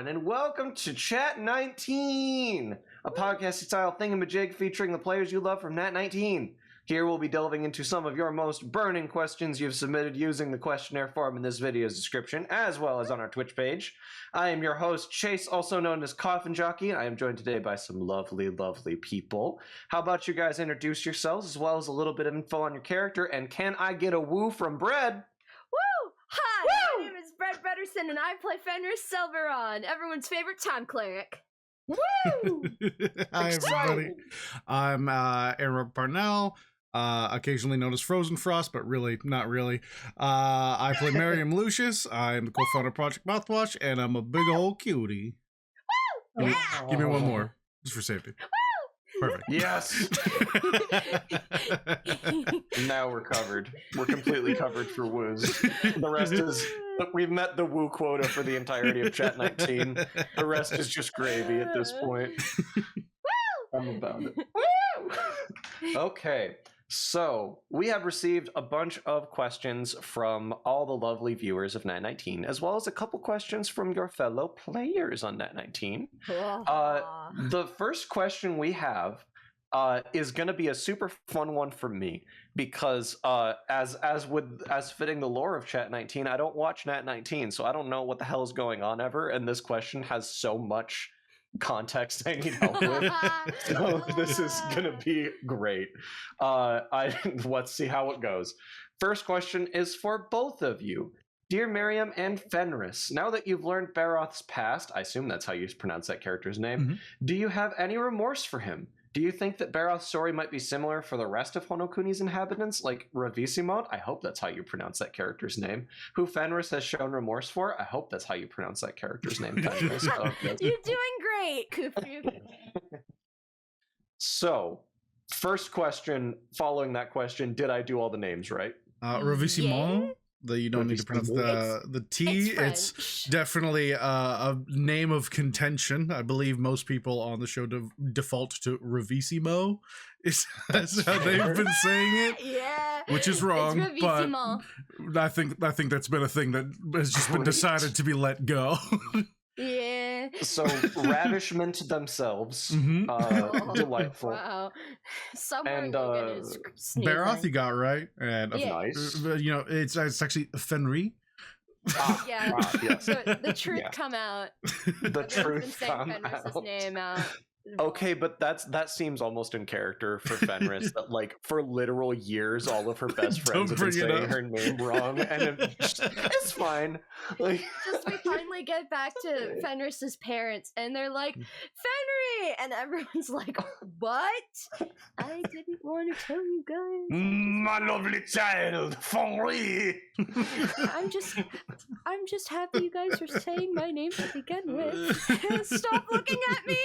everyone, and welcome to Chat19, a podcast-style thingamajig featuring the players you love from Nat19. Here we'll be delving into some of your most burning questions you've submitted using the questionnaire form in this video's description, as well as on our Twitch page. I am your host, Chase, also known as Coffin Jockey. I am joined today by some lovely, lovely people. How about you guys introduce yourselves, as well as a little bit of info on your character, and can I get a woo from Bread? Woo! Hi, my name is Brett Bretterson, and I play Fenris Silveron, everyone's favorite time cleric. Woo! Hi, everybody. I'm Aaron Parnell, occasionally known as Frozen Frost, but really, not really. I play Miriam Lucius. I'm the co-founder of Project Mouthwash, and I'm a big old cutie. Woo! Yeah! Give me one more, just for safety. Perfect. Yes! Now we're covered. We're completely covered for woos. The rest is... We've met the woo quota for the entirety of Chat19. The rest is just gravy at this point. Woo! I'm about it. Woo! Okay, so we have received a bunch of questions from all the lovely viewers of Nat19, as well as a couple questions from your fellow players on Nat19. The first question we have is going to be a super fun one for me because as fitting the lore of Chat19, I don't watch Nat19, so I don't know what the hell is going on ever, and this question has so much context I need help with. So this is going to be great. Let's see how it goes. First question is for both of you. Dear Miriam and Fenris, now that you've learned Baroth's past, I assume that's how you pronounce that character's name, do you have any remorse for him? Do you think that Baroth's story might be similar for the rest of Honokuni's inhabitants, like Ravissimo? I hope that's how you pronounce that character's name. Who Fenris has shown remorse for? I hope that's how you pronounce that character's name, Fenris. You're doing great, Kufu. So, first question, following that question, did I do all the names right? Ravissimo? Yeah. You don't need to pronounce the T. It's definitely a name of contention. I believe most people on the show default to Ravissimo. That's how they've been saying it. Yeah, which is wrong. But I think that's been a thing that has just been decided to be let go. Yeah. So ravishment themselves, delightful. Wow. Somewhere And Baroth you got right, and nice. You know, it's actually Fenry. Yeah. Yes. So the truth come out. The truth come Fenris's out. name out. Okay, but that seems almost in character for Fenris. That like for literal years, all of her best friends have been saying her name wrong, and it's fine. Like, just we finally get back to Fenris's parents, and they're like, "Fenry," and everyone's like, "What? I didn't want to tell you guys. My lovely child, Fenry." I'm just happy you guys are saying my name to begin with. Stop looking at me.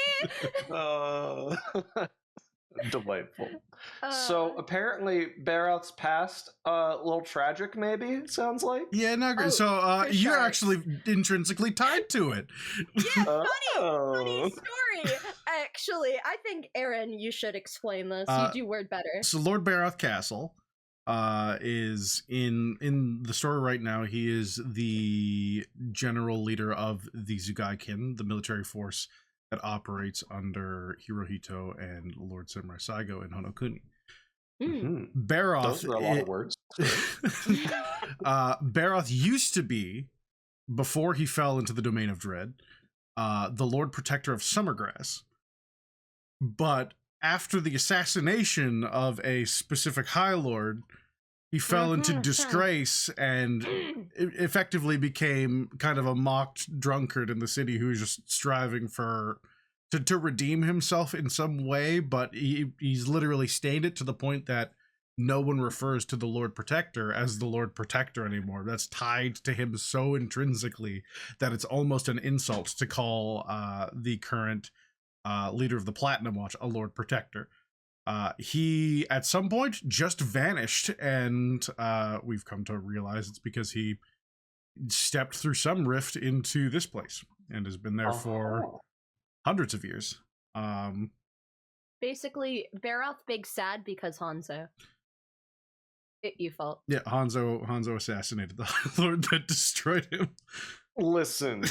Delightful. So apparently Baroth's past a little tragic, maybe it sounds like. Yeah, not great. So you're actually intrinsically tied to it. Yeah, funny story. Actually, I think Aaron, you should explain this. You do word better. So Lord Baroth Castle is in the story right now. He is the general leader of the Zugaikin, the military force that operates under Hirohito and Lord Samurai Saigo in Honokuni. Baroth, those are a lot of words. Baroth used to be, before he fell into the domain of dread, the Lord Protector of Summergrass. But after the assassination of a specific High Lord, he fell into disgrace and effectively became kind of a mocked drunkard in the city who was just striving to redeem himself in some way, but he's literally stained it to the point that no one refers to the Lord Protector as the Lord Protector anymore. That's tied to him so intrinsically that it's almost an insult to call the current leader of the Platinum Watch a Lord Protector. He at some point just vanished, and we've come to realize it's because he stepped through some rift into this place and has been there for hundreds of years. Basically, Baroth big sad because Hanzo. You fault. Yeah, Hanzo assassinated the Lord that destroyed him. Listen.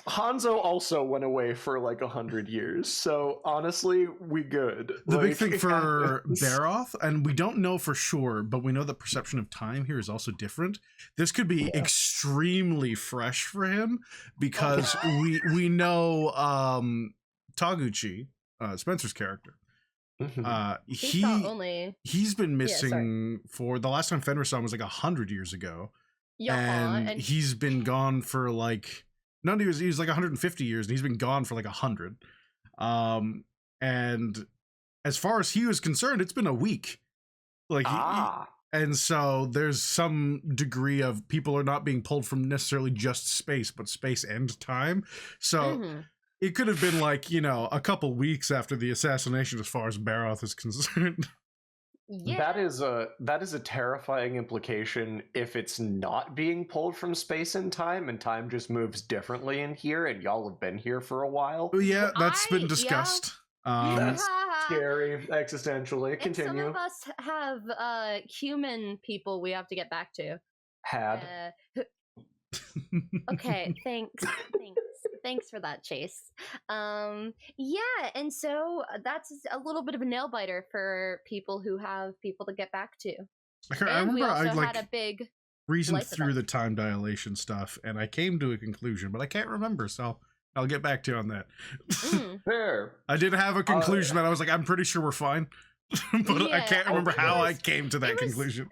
Hanzo also went away for like 100 years, so honestly, we good. The Like, big thing it for happens. Baroth, and we don't know for sure, but we know the perception of time here is also different. This could be extremely fresh for him because we know Taguchi, Spencer's character. Mhm. He's been missing for the last time Fenris saw him was like 100 years ago, and he's been gone for like he was like 150 years, and he's been gone for like 100. And as far as he was concerned, it's been a week. Like, and so there's some degree of people are not being pulled from necessarily just space, but space and time. So it could have been like, you know, a couple weeks after the assassination, as far as Baroth is concerned. Yeah. That is a terrifying implication if it's not being pulled from space and time just moves differently in here, and y'all have been here for a while. Yeah, that's been discussed. That's scary existentially. Continue. And some of us have human people we have to get back to. Okay, thanks for that, Chase. Yeah, and so that's a little bit of a nail biter for people who have people to get back to. I remember I had a big reasoned through the time dilation stuff, and I came to a conclusion, but I can't remember, so I'll get back to you on that. Fair. I did have a conclusion that I was like, I'm pretty sure we're fine, but I can't remember how I came to that conclusion.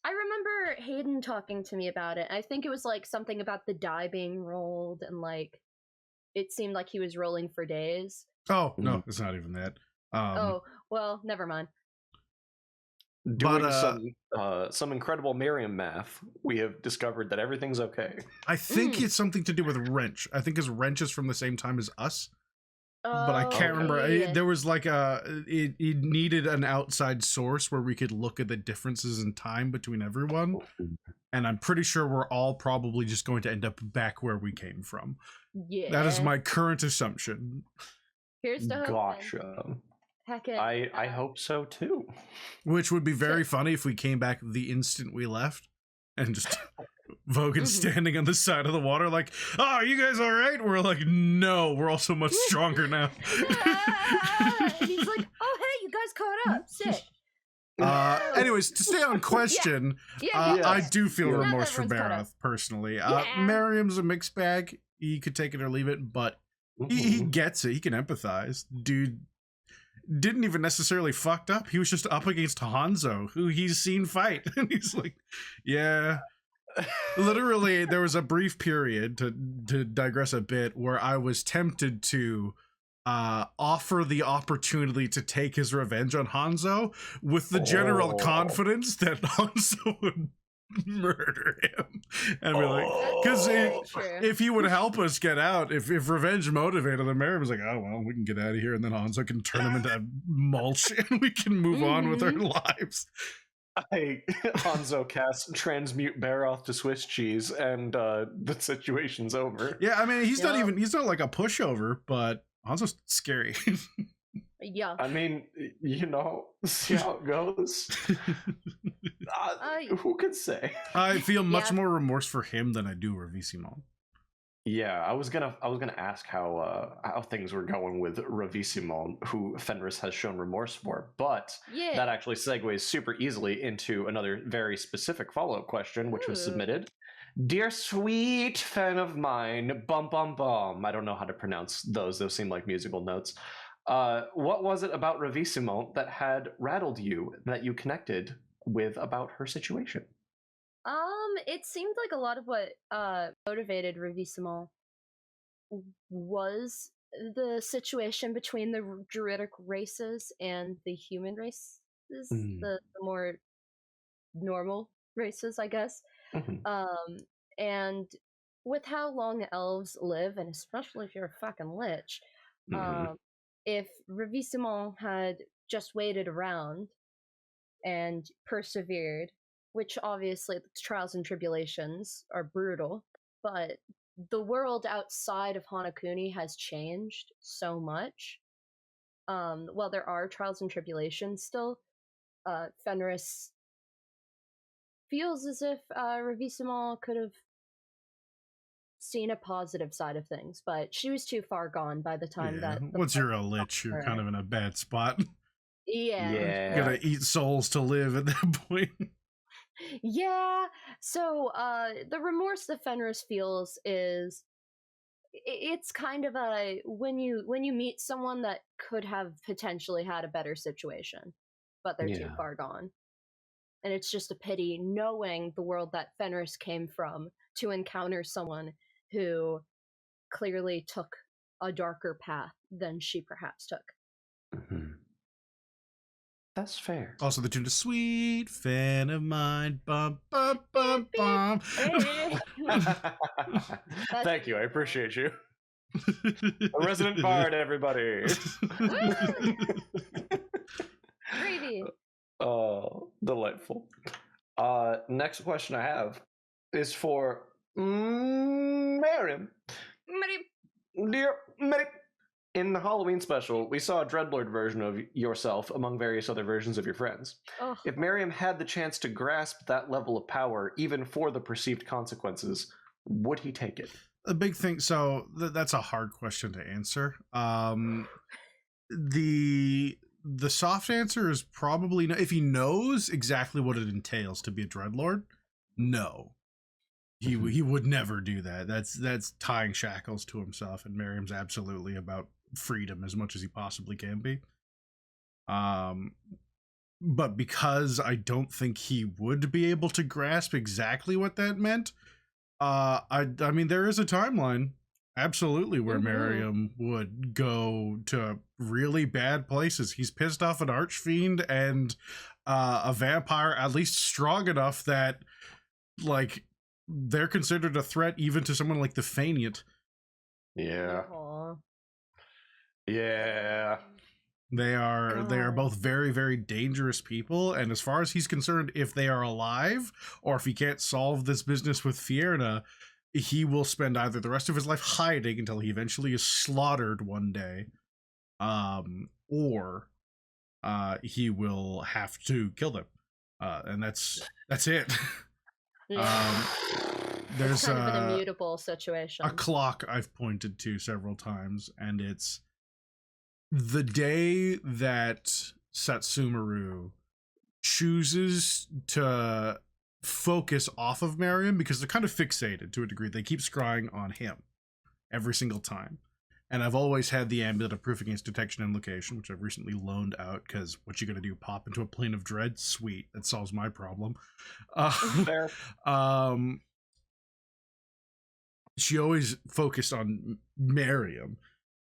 I remember Hayden talking to me about it. I think it was like something about the die being rolled, and like it seemed like he was rolling for days. Oh no, it's not even that. Oh well, never mind. Doing some incredible Miriam math, we have discovered that everything's okay. I think it's something to do with Wrench. I think his Wrench is from the same time as us. But I can't remember. There was like it needed an outside source where we could look at the differences in time between everyone. And I'm pretty sure we're all probably just going to end up back where we came from. Yeah. That is my current assumption. Here's the hope. Gotcha. Heck it. I hope so too. Which would be very funny if we came back the instant we left and just Vogan standing on the side of the water like, oh, you guys all right? We're like, no, we're all so much stronger now. And he's like, oh, hey, you guys caught up. Sick. Anyways, to stay on question, I do feel remorse for Baroth, personally. Miriam's a mixed bag. He could take it or leave it, but he gets it. He can empathize. Dude didn't even necessarily fucked up. He was just up against Hanzo, who he's seen fight. And he's like, yeah. Literally, there was a brief period, to digress a bit, where I was tempted to offer the opportunity to take his revenge on Hanzo with the general confidence that Hanzo would murder him. And we're like, because if he would help us get out, if revenge motivated him, Mary was like, oh, well, we can get out of here, and then Hanzo can turn him into mulch, and we can move on with our lives. Hanzo casts transmute Baroth to Swiss cheese, and the situation's over. Yeah, I mean, he's not like a pushover, but Hanzo's scary. Yeah. I mean, you know, see how it goes. Who could say? I feel much more remorse for him than I do Ravissimo. Yeah, I was gonna ask how things were going with Ravissimo, who Fenris has shown remorse for, but that actually segues super easily into another very specific follow-up question, which was submitted. Dear sweet fan of mine, bum bum bum. I don't know how to pronounce those. Those seem like musical notes. What was it about Ravissimo that had rattled you, that you connected with about her situation? It seemed like a lot of what motivated Ravissimo was the situation between the druidic races and the human races, the more normal races, I guess. And with how long elves live, and especially if you're a fucking lich, if Ravissimo had just waited around and persevered, which obviously the trials and tribulations are brutal, but the world outside of Hanakuni has changed so much. While there are trials and tribulations still, Fenris feels as if Ravissimo could have seen a positive side of things, but she was too far gone by the time that. Once you're a lich, you're kind of in a bad spot. Yeah. Yeah. You gotta eat souls to live at that point. Yeah. So the remorse that Fenris feels is it's kind of a when you meet someone that could have potentially had a better situation, but they're too far gone. And it's just a pity knowing the world that Fenris came from to encounter someone who clearly took a darker path than she perhaps took. Mm-hmm. That's fair. Also, the tune is "Sweet Fan of Mine." Bum, bum, bum, bum. Thank you. I appreciate you. A resident bard, everybody. Gravy. Oh, delightful. Next question I have is for Miriam. Dear Miriam. In the Halloween special, we saw a Dreadlord version of yourself among various other versions of your friends. Oh. If Miriam had the chance to grasp that level of power, even for the perceived consequences, would he take it? A big thing. So that's a hard question to answer. The soft answer is probably no. If he knows exactly what it entails to be a Dreadlord, no. He would never do that. That's tying shackles to himself, and Miriam's absolutely about freedom as much as he possibly can be. But because I don't think he would be able to grasp exactly what that meant, I mean, there is a timeline, absolutely, where Miriam would go to really bad places. He's pissed off an archfiend and a vampire, at least strong enough that, like, they're considered a threat even to someone like the Faineant. Yeah. Aww. Yeah. They are both very, very dangerous people, and as far as he's concerned, if they are alive, or if he can't solve this business with Fierna, he will spend either the rest of his life hiding until he eventually is slaughtered one day, or he will have to kill them. And that's it. Yeah. There's kind of an immutable situation. A clock I've pointed to several times, and it's the day that Satsumaru chooses to focus off of Miriam, because they're kind of fixated to a degree. They keep scrying on him every single time. And I've always had the amulet of proof against detection and location, which I've recently loaned out, because what you gonna do, pop into a plane of dread? Sweet, that solves my problem. Fair. She always focused on Miriam.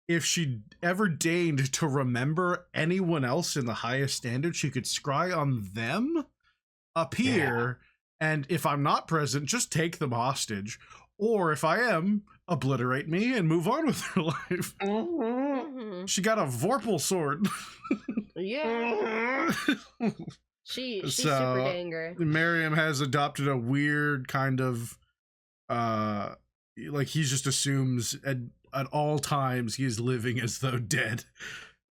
If she ever deigned to remember anyone else in the highest standard, she could scry on them, appear, and if I'm not present, just take them hostage. Or if I am, obliterate me and move on with her life. She got a Vorpal sword. Yeah. She's super dangerous. Miriam has adopted a weird kind of like, he just assumes at all times he is living as though dead.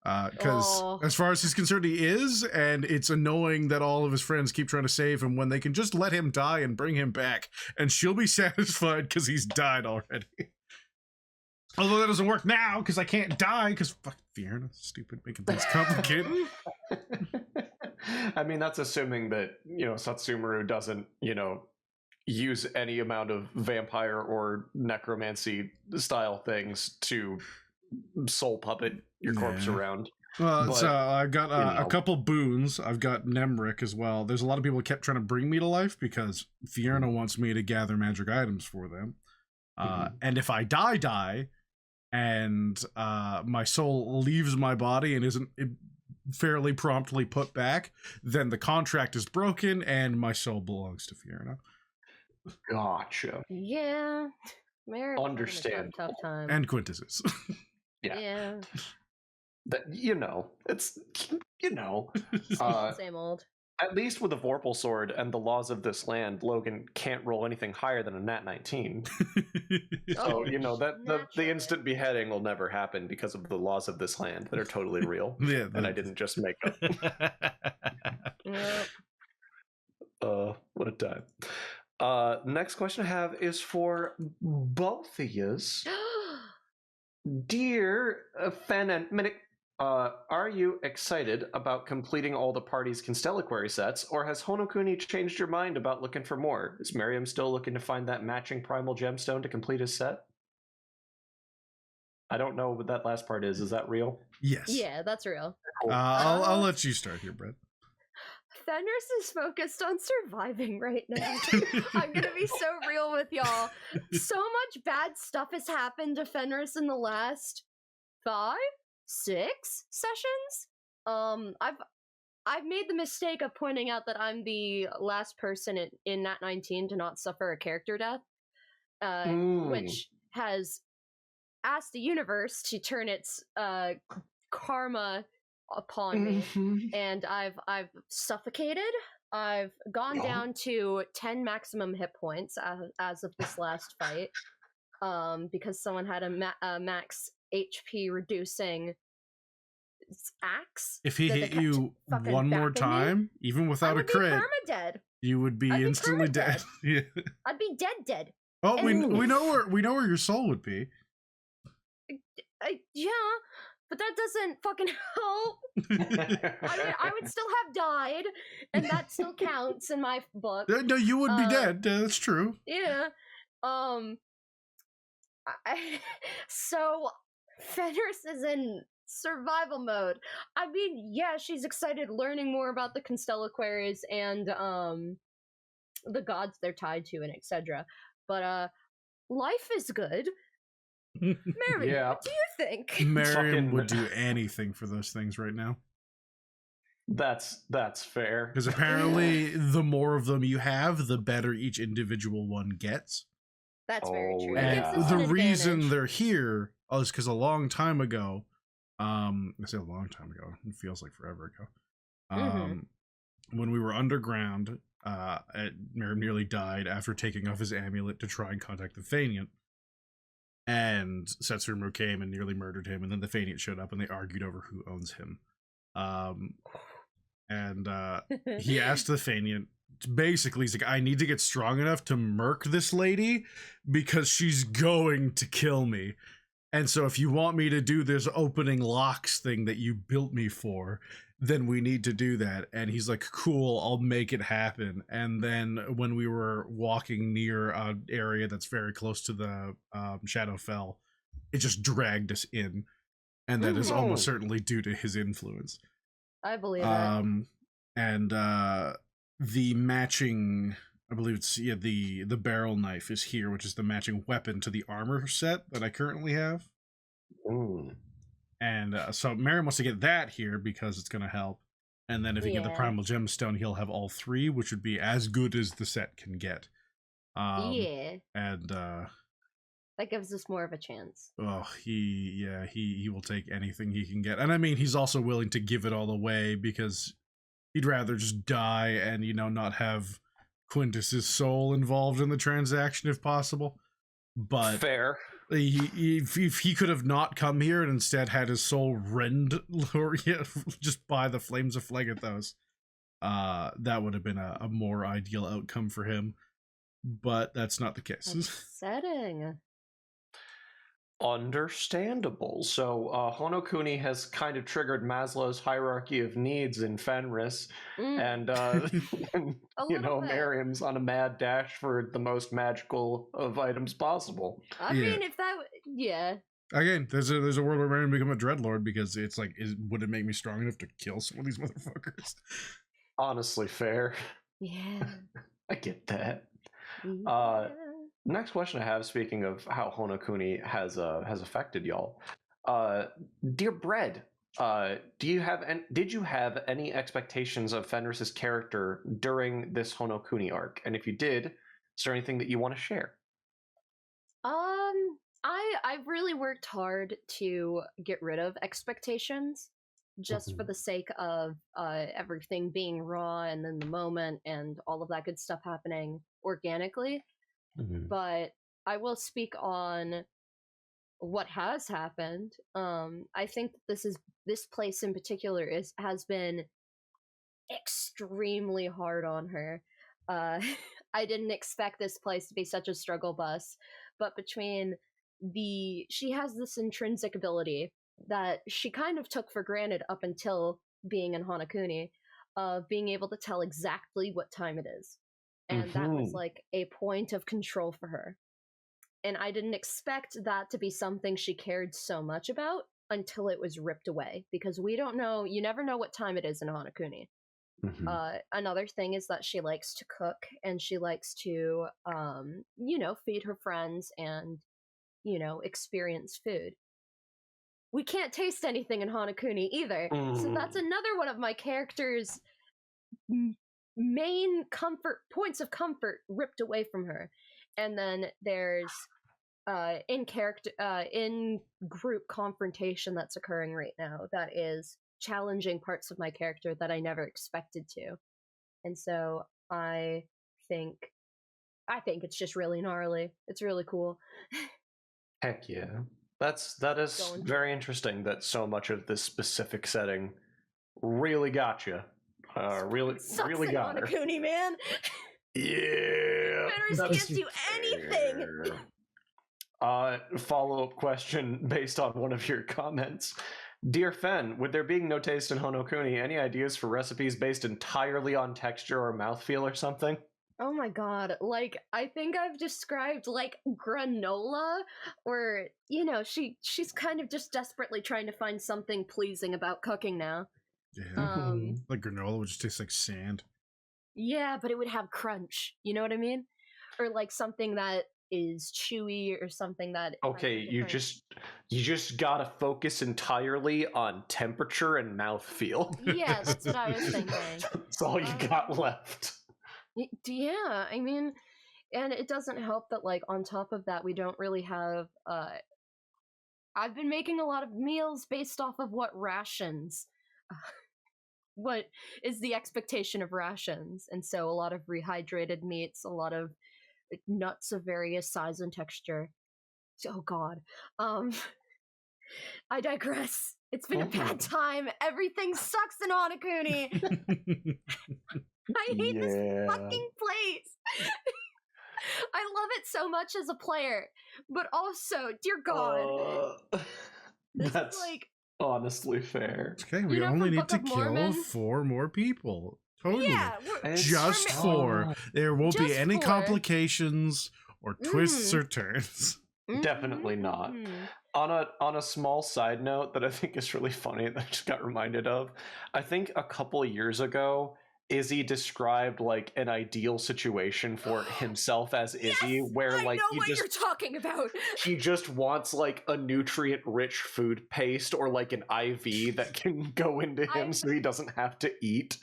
Because as far as he's concerned, he is, and it's annoying that all of his friends keep trying to save him when they can just let him die and bring him back, and she'll be satisfied because he's died already. Although that doesn't work now, because I can't die, because fuck Fierna, stupid, making things complicated. I mean, that's assuming that, Satsumaru doesn't, use any amount of vampire or necromancy style things to soul puppet your corpse around. Well, but, I've got a couple boons. I've got Nemric as well. There's a lot of people who kept trying to bring me to life because Fierna wants me to gather magic items for them. And if I die, and my soul leaves my body and isn't fairly promptly put back, then the contract is broken and my soul belongs to Fierna. Gotcha. Yeah. Understand. Tough time. And Quintus's. Yeah. That it's same old. At least with the Vorpal sword and the laws of this land, Logan can't roll anything higher than a Nat19. So the instant beheading will never happen because of the laws of this land that are totally real. And I didn't just make up. What a time. Next question I have is for both of yous. Dear Fen and Minnick, are you excited about completing all the party's Constellaquary sets, or has Honokuni changed your mind about looking for more? Is Miriam still looking to find that matching primal gemstone to complete his set? I don't know what that last part is. Is that real? Yes. Yeah, that's real. Cool. I'll let you start here, Brett. Fenris is focused on surviving right now. I'm gonna be so real with y'all. So much bad stuff has happened to Fenris in the last 5, 6 sessions. I've made the mistake of pointing out that I'm the last person in Nat19 to not suffer a character death, which has asked the universe to turn its karma upon me, and I've suffocated. I've gone down to 10 maximum hit points as of this last fight, because someone had a max HP reducing axe. If he hit you one more time, even without a crit, perma-dead. You would be instantly dead. Yeah. I'd be dead. Oh, we know where your soul would be. Yeah, but that doesn't fucking help. I would still have died, and that still counts in my book. No, you would be dead. That's true. Yeah. So Fenris is in survival mode. I mean, yeah, she's excited learning more about the Constellaquaries and the gods they're tied to and etc. But life is good. Mary, what do you think? Miriam would do anything for those things right now. That's fair. Because apparently the more of them you have, the better each individual one gets. That's very true. And the reason they're here is because a long time ago, I say a long time ago, it feels like forever ago, when we were underground, Miriam nearly died after taking off his amulet to try and contact the Faniant. And Setsurumu came and nearly murdered him, and then the Faniant showed up and they argued over who owns him. He asked the Faniant, basically, he's like, I need to get strong enough to murk this lady because she's going to kill me. And so if you want me to do this opening locks thing that you built me for, then we need to do that. And he's like, cool, I'll make it happen. And then when we were walking near an area that's very close to the Shadowfell, it just dragged us in. And that is almost certainly due to his influence. I believe that. And the matching, I believe it's, the barrel knife is here, which is the matching weapon to the armor set that I currently have. And so Miriam wants to get that here because it's going to help. And then if you get the primal gemstone, he'll have all 3, which would be as good as the set can get. And that gives us more of a chance. Oh, he will take anything he can get. And I mean, he's also willing to give it all away because he'd rather just die and, not have Quintus's soul involved in the transaction if possible. But fair. If he could have not come here and instead had his soul rend just by the flames of Phlegethos, that would have been a more ideal outcome for him. But that's not the case. Upsetting. Understandable. So Honokuni has kind of triggered Maslow's hierarchy of needs in Fenris, and Miriam's on a mad dash for the most magical of items possible. I mean, if that, Again, there's a world where Miriam become a dreadlord because it's like, would it make me strong enough to kill some of these motherfuckers? Honestly, fair. Yeah, I get that. Next question I have, speaking of how Honokuni has affected y'all, dear Bread, did you have any expectations of Fenris's character during this Honokuni arc? And if you did, is there anything that you want to share? I've really worked hard to get rid of expectations, just for the sake of everything being raw and in the moment and all of that good stuff happening organically. But I will speak on what has happened. I think that this place in particular has been extremely hard on her. I didn't expect this place to be such a struggle bus, but between she has this intrinsic ability that she kind of took for granted up until being in Hanakuni, of being able to tell exactly what time it is. And that was like a point of control for her. And I didn't expect that to be something she cared so much about until it was ripped away, because we don't know, you never know what time it is in Hanakuni. Another thing is that she likes to cook, and she likes to, feed her friends and, experience food. We can't taste anything in Hanakuni either, so that's another one of my character's main points of comfort ripped away from her. And then there's in group confrontation that's occurring right now that is challenging parts of my character that I never expected to. And so I think it's just really gnarly. It's really cool. Heck yeah. That is very interesting that so much of this specific setting really got you. Really got her. Hanakuni, man. Yeah. Winners can't do anything. Follow-up question based on one of your comments. Dear Fen, with there being no taste in Hanakuni, any ideas for recipes based entirely on texture or mouthfeel or something? Oh my god, I think I've described, granola, or, she's kind of just desperately trying to find something pleasing about cooking now. Yeah. Like granola would just taste like sand. Yeah, but it would have crunch, you know what I mean? Or, something that is chewy, or something that... Okay, you just gotta focus entirely on temperature and mouthfeel. Yeah, that's what I was thinking. That's all you got left. Yeah, I mean, and it doesn't help that, on top of that, we don't really have, I've been making a lot of meals based off of what rations, what is the expectation of rations, and so a lot of rehydrated meats, a lot of nuts of various size and texture. Oh god. I digress. It's been a bad time. Everything sucks in Hanakuni. I hate this fucking place. I love it so much as a player, but also, dear God, that's honestly fair. Okay, we only need to kill 4 more people. Totally. Yeah, just 4. There won't be any complications or twists or turns. Definitely not. On a small side note that I think is really funny that I just got reminded of, I think a couple of years ago, Izzy described an ideal situation for himself as Izzy, where I know what you're talking about. He just wants a nutrient-rich food paste or an IV that can go into him so he doesn't have to eat.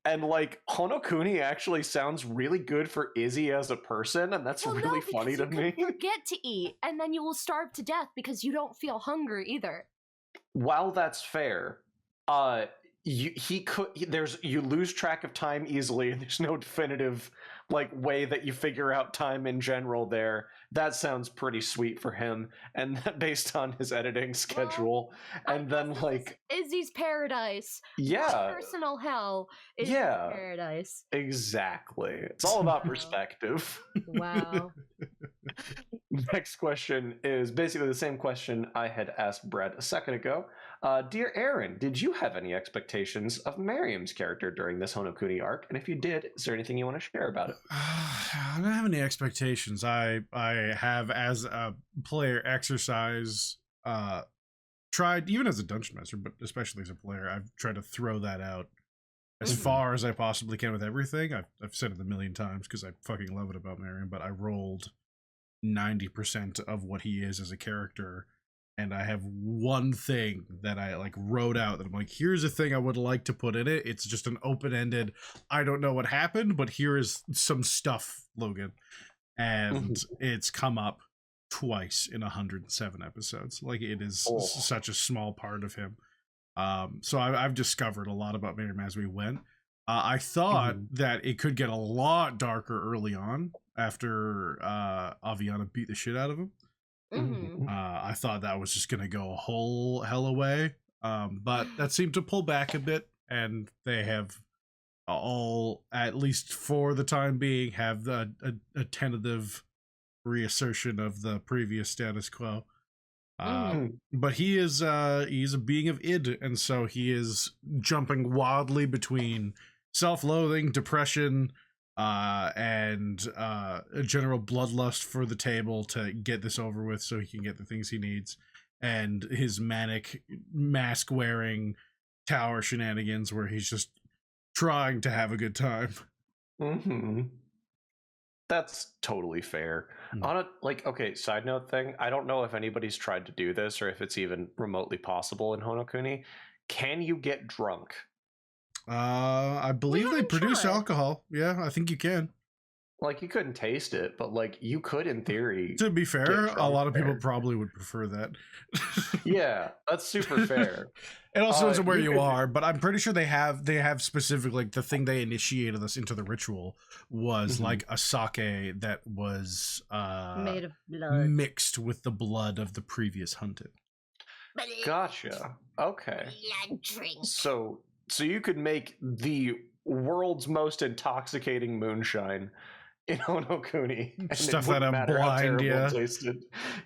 And Hanakuni actually sounds really good for Izzy as a person, and that's really funny to me. You forget to eat, and then you will starve to death because you don't feel hungry either. While that's fair, you lose track of time easily, and there's no definitive way that you figure out time in general there. That sounds pretty sweet for him, and that based on his editing schedule. And then Izzy's paradise. Yeah. Personal hell is paradise. Exactly. It's all about perspective. Wow. Next question is basically the same question I had asked Brett a second ago. Dear Aaron, did you have any expectations of Miriam's character during this Hanakuni arc? And if you did, is there anything you want to share about it? I don't have any expectations. I have, as a player exercise, tried, even as a dungeon master, but especially as a player, I've tried to throw that out as far as I possibly can with everything. I've said it a million times because I fucking love it about Miriam, but I rolled 90% of what he is as a character, and I have one thing that I wrote out that I'm here's a thing I would like to put in it. It's just an open-ended, I don't know what happened, but here is some stuff, Logan. And it's come up twice in 107 episodes. It is such a small part of him. So I've discovered a lot about Miriam as we went. I thought that it could get a lot darker early on after Aviana beat the shit out of him. I thought that was just gonna go a whole hell away, but that seemed to pull back a bit, and they have all, at least for the time being, have a tentative reassertion of the previous status quo. But he's a being of id, and so he is jumping wildly between self-loathing, depression, and a general bloodlust for the table to get this over with so he can get the things he needs, and his manic mask-wearing tower shenanigans where he's just trying to have a good time. That's totally fair. On a, like, okay, side note thing, I don't know if anybody's tried to do this or if it's even remotely possible in Honokuni. Can you get drunk? I believe they produce alcohol. Yeah, I think you can. Like, you couldn't taste it, but like you could in theory. To be fair, a lot of people probably would prefer that. Yeah, that's super fair. It also depends on where you are, but I'm pretty sure they have specific, like, the thing they initiated us into the ritual was like a sake that was made of blood, mixed with the blood of the previous hunted. Gotcha. Okay. Blood drink. So you could make the world's most intoxicating moonshine in Honokuni. Stuff that I'm blind, yeah.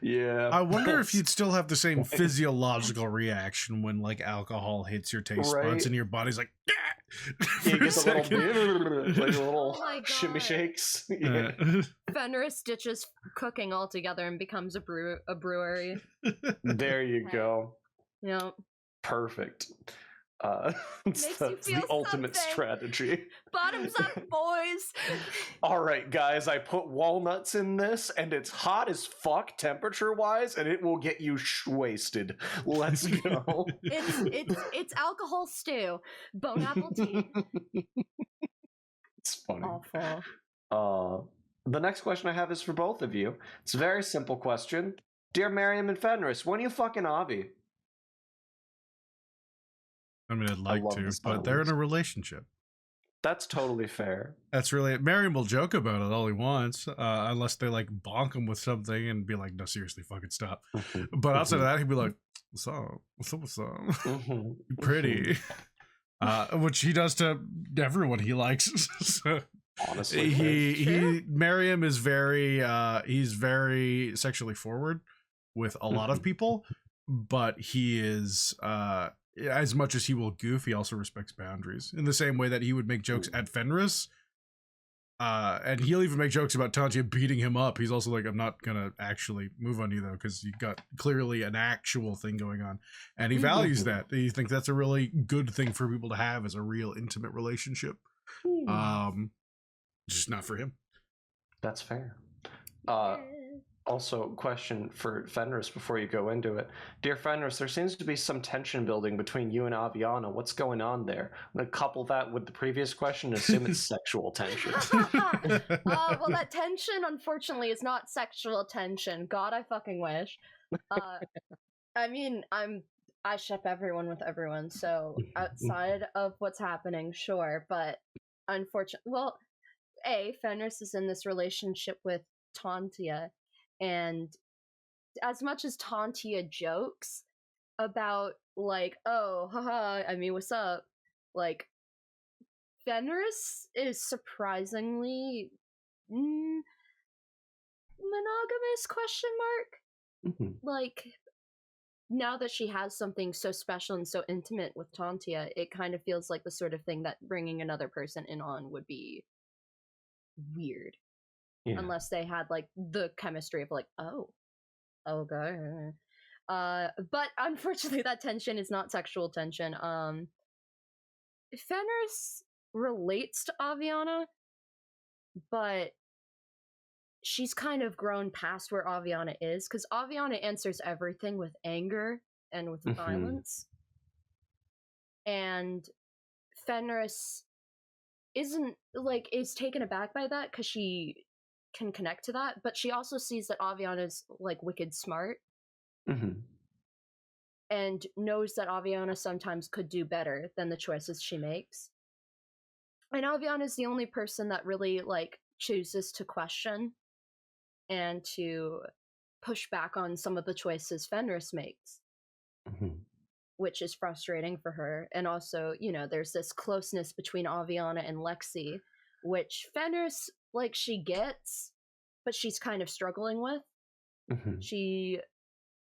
Yeah. I wonder if you'd still have the same physiological reaction when, like, alcohol hits your taste buds and your body's like, yeah, you get a little shimmy shakes. Yeah. Fenris ditches cooking altogether and becomes a brewery. There you go. Yeah. Perfect. Makes the you feel ultimate something. strategy. Bottoms up, boys. All right, guys, I put walnuts in this, and it's hot as fuck temperature-wise, and it will get you wasted. Let's go. It's alcohol stew. Bone apple tea. It's funny. Awful. The next question I have is for both of you. It's a very simple question. Dear Miriam and Fenris, when are you fucking Avi? I mean, I'd like to, but they're in a relationship. That's totally fair. That's really it. Miriam will joke about it all he wants, unless they, like, bonk him with something and be like, no, seriously, fucking stop. But outside of that, he'd be like, what's up? What's up? Pretty. Which he does to everyone he likes. So, honestly, Miriam is he's very sexually forward with a lot of people, but he is, as much as he will goof, he also respects boundaries in the same way that he would make jokes at Fenris. And he'll even make jokes about Tantia beating him up. He's also like, I'm not gonna actually move on you though, because you got clearly an actual thing going on. And he values that. He thinks that's a really good thing for people to have, as a real intimate relationship. Just not for him. That's fair. Also, question for Fenris before you go into it. Dear Fenris, there seems to be some tension building between you and Aviana. What's going on there? I'm going to couple that with the previous question and assume it's sexual tension. Well, that tension, unfortunately, is not sexual tension. God, I fucking wish. I mean, I ship everyone with everyone, so outside of what's happening, sure, but unfortunately, well, Fenris is in this relationship with Tantia, and as much as Tantia jokes about, like, oh, haha, I mean, what's up? Like, Fenris is surprisingly monogamous, question mark? Like, now that she has something so special and so intimate with Tantia, it kind of feels like the sort of thing that bringing another person in on would be weird. Yeah. Unless they had, like, the chemistry of, like, oh, okay. But unfortunately, that tension is not sexual tension. Fenris relates to Aviana, but she's kind of grown past where Aviana is, because Aviana answers everything with anger and with violence. And Fenris isn't, like, is taken aback by that because she can connect to that, but she also sees that Aviana's, like, wicked smart. And knows that Aviana sometimes could do better than the choices she makes. And Aviana is the only person that really, like, chooses to question and to push back on some of the choices Fenris makes. which is frustrating for her. And also, you know, there's this closeness between Aviana and Lexi, which Fenris, like, she gets, but she's kind of struggling with. She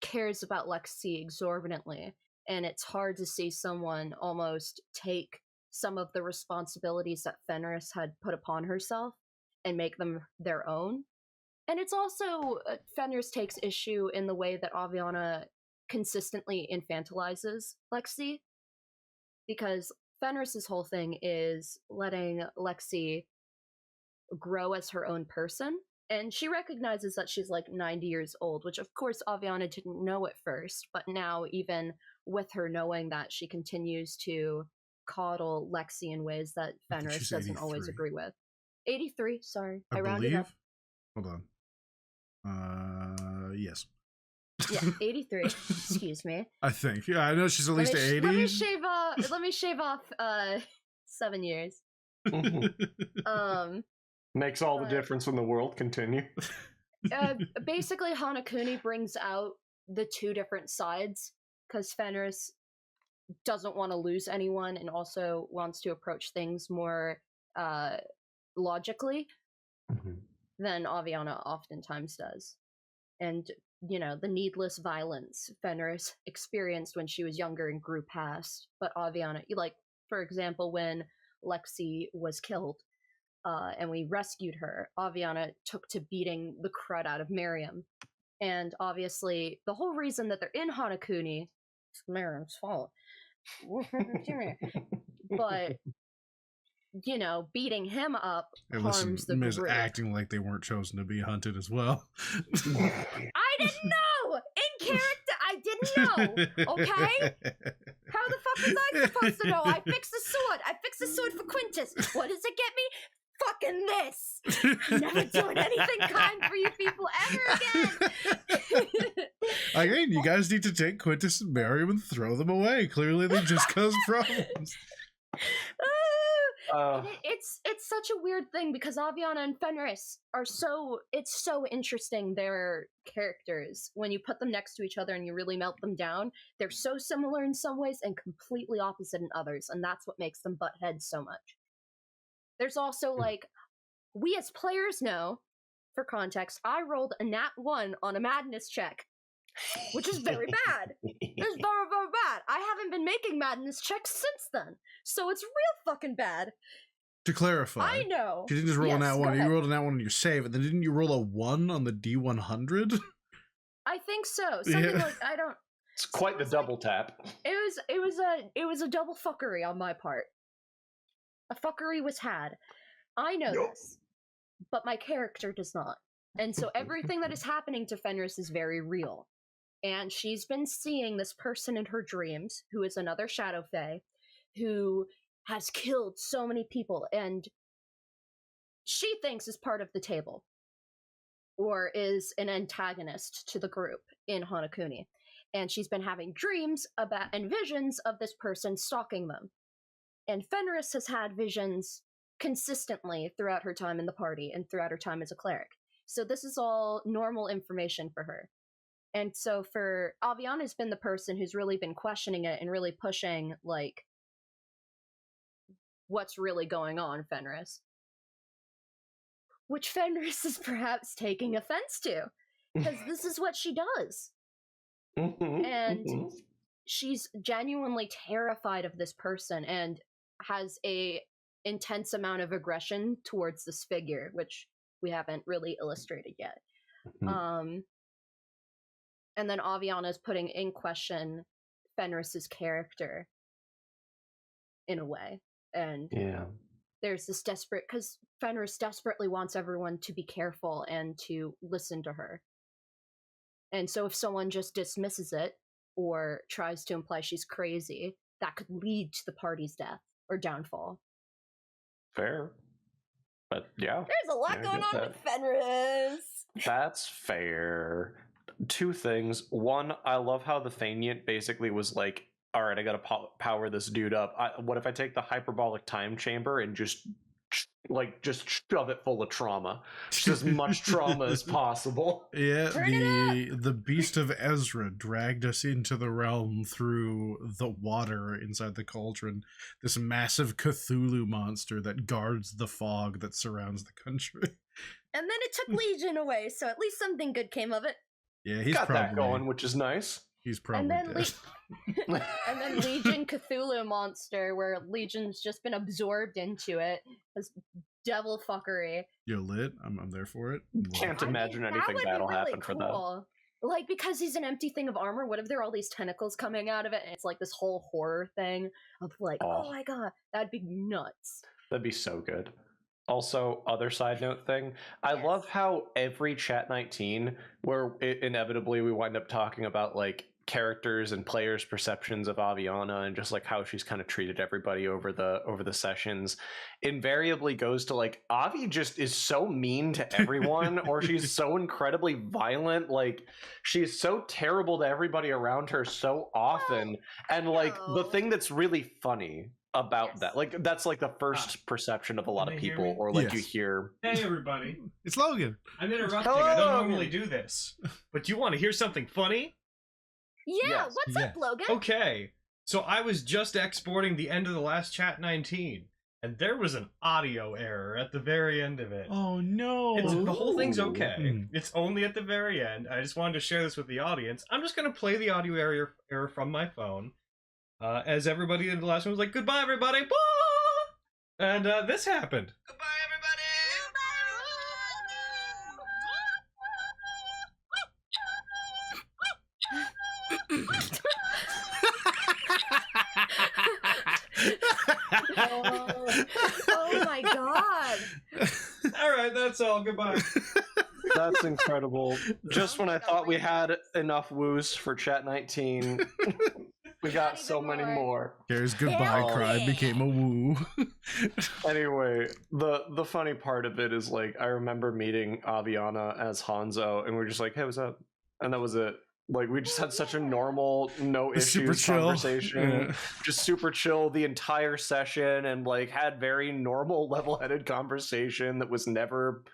cares about Lexi exorbitantly, and it's hard to see someone almost take some of the responsibilities that Fenris had put upon herself and make them their own. And it's also, Fenris takes issue in the way that Aviana consistently infantilizes Lexi, because Fenris's whole thing is letting Lexi grow as her own person, and she recognizes that she's like 90 years old, which of course Aviana didn't know at first, but now even with her knowing that, she continues to coddle Lexi in ways that Fenris doesn't always agree with. 83, sorry. I rounded up. Hold on. Yes. Yeah, 83. Excuse me. I think. Yeah, I know she's at least 80. Let me shave off 7 years. Makes all the difference in the world. Continue. Basically, Hanakuni brings out the two different sides, because Fenris doesn't want to lose anyone and also wants to approach things more logically than Aviana oftentimes does. And, you know, the needless violence Fenris experienced when she was younger and grew past. But Aviana, like, for example, when Lexi was killed and we rescued her, Aviana took to beating the crud out of Miriam. And obviously, the whole reason that they're in Hanakuni, it's Miriam's fault. But, you know, beating him up harms the group. Acting like they weren't chosen to be hunted as well. I didn't know! In character, I didn't know! Okay? How the fuck was I supposed to know? I fixed the sword! I fixed the sword for Quintus! What does it get me? Fucking this! I'm never doing anything kind for you people ever again! Again, you guys need to take Quintus and Miriam and throw them away. Clearly they just cause problems. It's such a weird thing, because Aviana and Fenris are it's so interesting, their characters. When you put them next to each other and you really melt them down, they're so similar in some ways and completely opposite in others, and that's what makes them butt heads so much. There's also, like, we as players know, for context, I rolled a Nat 1 on a madness check, which is very bad. It's very, very bad. I haven't been making madness checks since then, so it's real fucking bad. To clarify, I know. You didn't just roll a Nat 1, you rolled a Nat 1 on your save, and then didn't you roll a 1 on the D100? I think so. Something like, I don't... It's quite the double tap. It was a double fuckery on my part. A fuckery was had. I know this, but my character does not. And so everything that is happening to Fenris is very real. And she's been seeing this person in her dreams, who is another Shadow Fae, who has killed so many people, and she thinks is part of the table, or is an antagonist to the group in Hanakuni. And she's been having dreams about and visions of this person stalking them. And Fenris has had visions consistently throughout her time in the party and throughout her time as a cleric. So this is all normal information for her. And so for Aviana's been the person who's really been questioning it and really pushing, like, what's really going on, Fenris. Which Fenris is perhaps taking offense to, because this is what she does. And she's genuinely terrified of this person and has a intense amount of aggression towards this figure, which we haven't really illustrated yet. And then Aviana's putting in question Fenris's character in a way. And there's this desperate, because Fenris desperately wants everyone to be careful and to listen to her. And so if someone just dismisses it or tries to imply she's crazy, that could lead to the party's death or downfall. Fair. But yeah. There's a lot going on with Fenris. That's fair. Two things. One, I love how the Faignant basically was like, all right, I gotta power this dude up. What if I take the hyperbolic time chamber and just like just shove it full of trauma, just as much trauma as possible. Yeah, Turn it the Beast of Ezra dragged us into the realm through the water inside the cauldron. This massive Cthulhu monster that guards the fog that surrounds the country. And then it took Legion away, so at least something good came of it. Yeah, he's Got probably that going, which is nice. He's probably then dead. And then Legion Cthulhu monster, where Legion's just been absorbed into it. This devil fuckery. You're lit. I'm there for it. Can't imagine that anything would be bad'll really happen for that. cool. Like, because he's an empty thing of armor, what if there are all these tentacles coming out of it, and it's like this whole horror thing of like, oh my god, that'd be nuts. That'd be so good. Also, other side note thing, I love how every Chat19, where inevitably we wind up talking about like characters and players' perceptions of Aviana and just like how she's kind of treated everybody over the sessions, invariably goes to like Avi just is so mean to everyone, or she's so incredibly violent, like she's so terrible to everybody around her so often. And like the thing that's really funny about that, like that's like the first perception of a lot of people, or like you hear, hey everybody, it's Logan. I'm interrupting. Hello. I don't normally do this, but do you want to hear something funny? Yeah, Yes. what's up, Logan? Okay, so I was just exporting the end of the last Chat19, and there was an audio error at the very end of it. Oh no! The whole thing's okay. Ooh. It's only at the very end. I just wanted to share this with the audience. I'm just going to play the audio error from my phone. As everybody in the last one was like, goodbye, everybody. Blah! And this happened. Goodbye, Oh my god. All right, that's all. Goodbye. that's incredible. Just when I thought we had enough woos for Chat19, we got so many more. Here's goodbye Hell cry yeah. became a woo. Anyway, the funny part of it is like I remember meeting Aviana as Hanzo, and we are just like, "Hey, what's up?" And that was it. Like we just had such a normal, no Super issues chill. conversation, Yeah. just super chill the entire session, and like had very normal, level-headed conversation that was never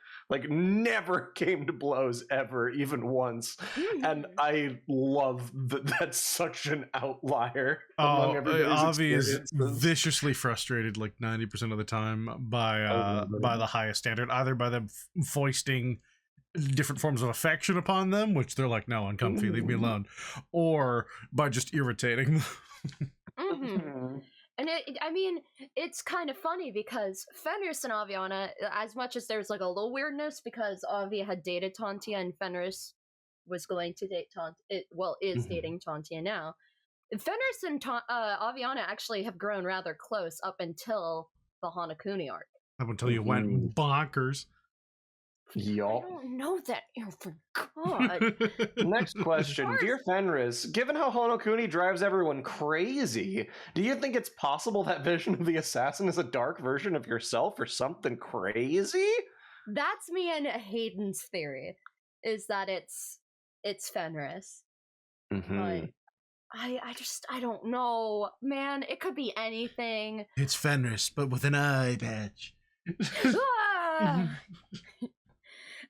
came to blows ever, even once. And I love that that's such an outlier among everybody's Avi is experiences. viciously frustrated like 90% of the time by the highest standard, either by them foisting different forms of affection upon them, which they're like, no, uncomfy, leave me alone, or by just irritating them. And I mean, it's kind of funny because Fenris and Aviana, as much as there's like a little weirdness because Avi had dated Tantia and Fenris was going to date is dating Tantia now. Fenris and Aviana actually have grown rather close up until the Hanakuni arc. Up until you went bonkers. I Yup. don't know that. Oh, for God. Next question. Dear Fenris, given how Hanokuni drives everyone crazy, do you think it's possible that vision of the assassin is a dark version of yourself or something crazy? That's me and Hayden's theory, is that it's Fenris. But I don't know. Man, it could be anything. It's Fenris, but with an eye patch. Ah!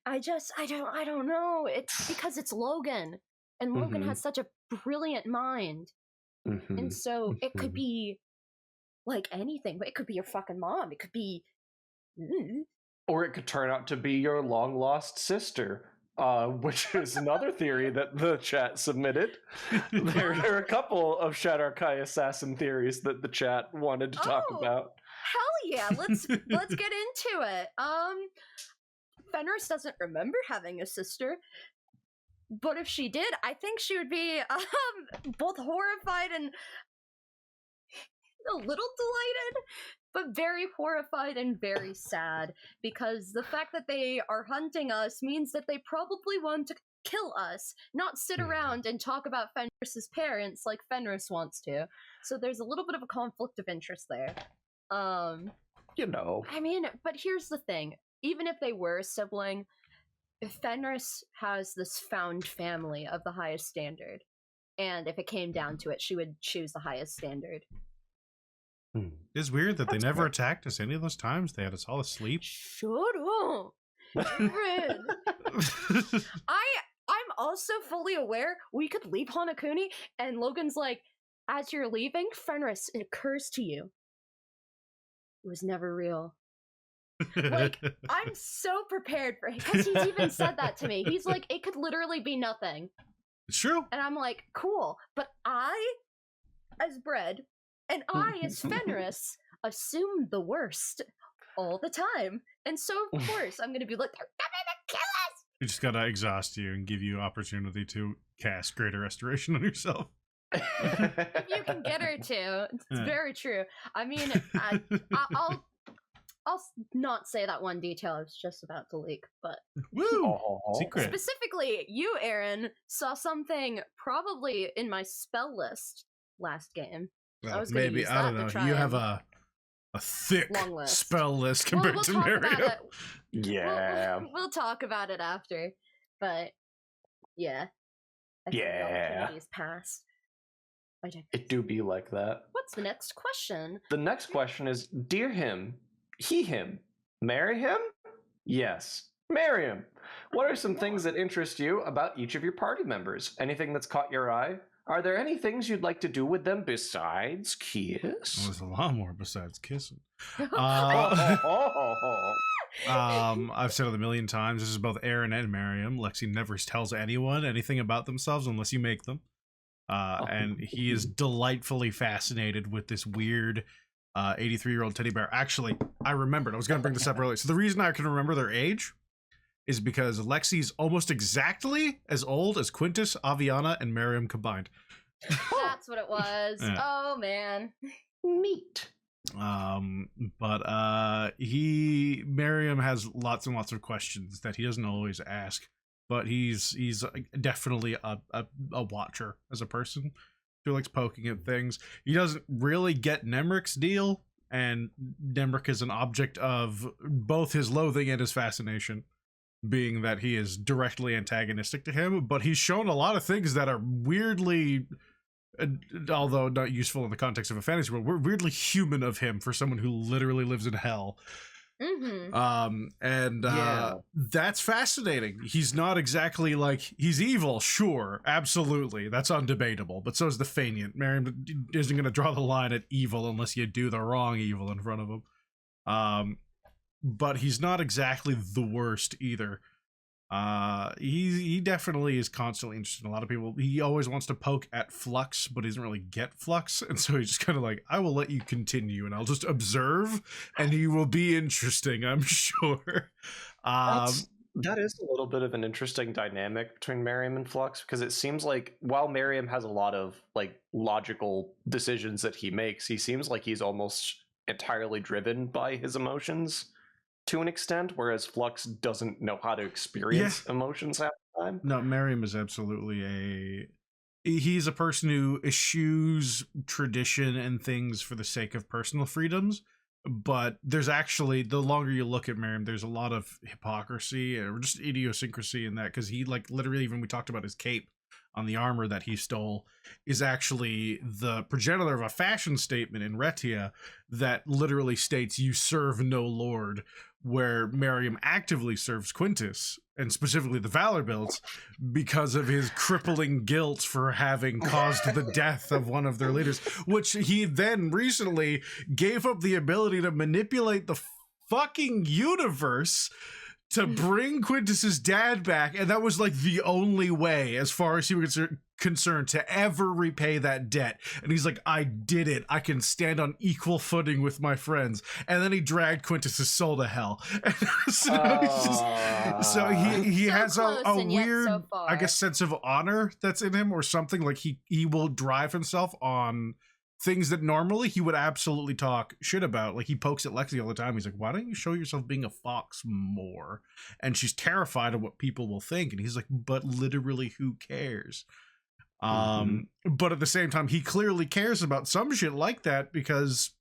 I don't know. It's because it's Logan, and Logan has such a brilliant mind, and so it could be like anything. But it could be your fucking mom. It could be, or it could turn out to be your long lost sister, which is another theory that the chat submitted. There are a couple of Shadarkai assassin theories that the chat wanted to talk about. Hell yeah! Let's get into it. Fenris doesn't remember having a sister, but if she did, I think she would be both horrified and a little delighted, but very horrified and very sad, because the fact that they are hunting us means that they probably want to kill us, not sit around and talk about Fenris's parents like Fenris wants to. So there's a little bit of a conflict of interest there. You know. I mean, but here's the thing. Even if they were a sibling, Fenris has this found family of the highest standard. And if it came down to it, she would choose the highest standard. It's weird that That's they never fair. attacked us any of those times. They had us all asleep. Shut up. Red. I'm also fully aware we could leave Hanakuni, and Logan's like, as you're leaving, Fenris, it occurs to you. It was never real. Like, I'm so prepared for it, because he's even said that to me. He's like, it could literally be nothing. It's true. And I'm like, cool. But I, as Bread, and I, as Fenris, assume the worst all the time. And so, of course, I'm going to be like, they're coming to kill us! We just gotta exhaust you and give you opportunity to cast Greater Restoration on yourself. If you can get her to. It's Yeah. very true. I mean, I'll not say that one detail I was just about to leak, but Woo! Secret. specifically, you, Aaron, saw something probably in my spell list last game. Well, I was gonna maybe use I that don't to know. try You have and- a thick Long list. spell list compared we'll to talk Miriam. about it. Yeah. We'll talk about it after. But yeah. I think the Yeah. opportunity is passed. I don't- It do be like that. What's the next question? The next question is, dear him, he him, marry him? Yes, marry him. What are some things that interest you about each of your party members? Anything that's caught your eye? Are there any things you'd like to do with them besides kiss? Well, there's a lot more besides kissing. Oh. I've said it a million times. This is both Aaron and Miriam. Lexi never tells anyone anything about themselves unless you make them. And he is delightfully fascinated with this weird 83-year-old teddy bear. Actually, I remembered. I was going to bring this up earlier. So the reason I can remember their age is because Lexi's almost exactly as old as Quintus, Aviana, and Miriam combined. That's what it was. Yeah. Oh man. Neat. Miriam has lots and lots of questions that he doesn't always ask, but he's definitely a watcher as a person who likes poking at things. He doesn't really get Nemric's deal, and Nemric is an object of both his loathing and his fascination, being that he is directly antagonistic to him, but he's shown a lot of things that are weirdly, although not useful in the context of a fantasy world, we're weirdly human of him for someone who literally lives in hell. Mm-hmm. That's fascinating. He's not exactly like, he's evil, sure, absolutely, that's undebatable, but so is the Faniant. Miriam isn't going to draw the line at evil unless you do the wrong evil in front of him. But he's not exactly the worst either. He definitely is constantly interested in a lot of people. He always wants to poke at Flux, but he doesn't really get Flux, and so he's just kind of like, I will let you continue, and I'll just observe, and he will be interesting, I'm sure. That is a little bit of an interesting dynamic between Miriam and Flux, because it seems like while Miriam has a lot of like logical decisions that he makes, he seems like he's almost entirely driven by his emotions to an extent, whereas Flux doesn't know how to experience emotions half the time. No, Miriam is absolutely he's a person who eschews tradition and things for the sake of personal freedoms, but there's actually, the longer you look at Miriam, there's a lot of hypocrisy or just idiosyncrasy in that, because he, like, literally, even we talked about his cape on the armor that he stole, is actually the progenitor of a fashion statement in Retia that literally states, you serve no lord, where Miriam actively serves Quintus, and specifically the Valor Belts, because of his crippling guilt for having caused the death of one of their leaders, which he then recently gave up the ability to manipulate the fucking universe to bring Quintus's dad back, and that was like the only way, as far as he was concerned, to ever repay that debt. And he's like, I did it. I can stand on equal footing with my friends. And then he dragged Quintus's soul to hell. So he So has close a and yet weird, so far. I guess, sense of honor that's in him, or something. Like he will drive himself on things that normally he would absolutely talk shit about. Like, he pokes at Lexi all the time. He's like, why don't you show yourself being a fox more? And she's terrified of what people will think. And he's like, but literally, who cares? But at the same time, he clearly cares about some shit like that, because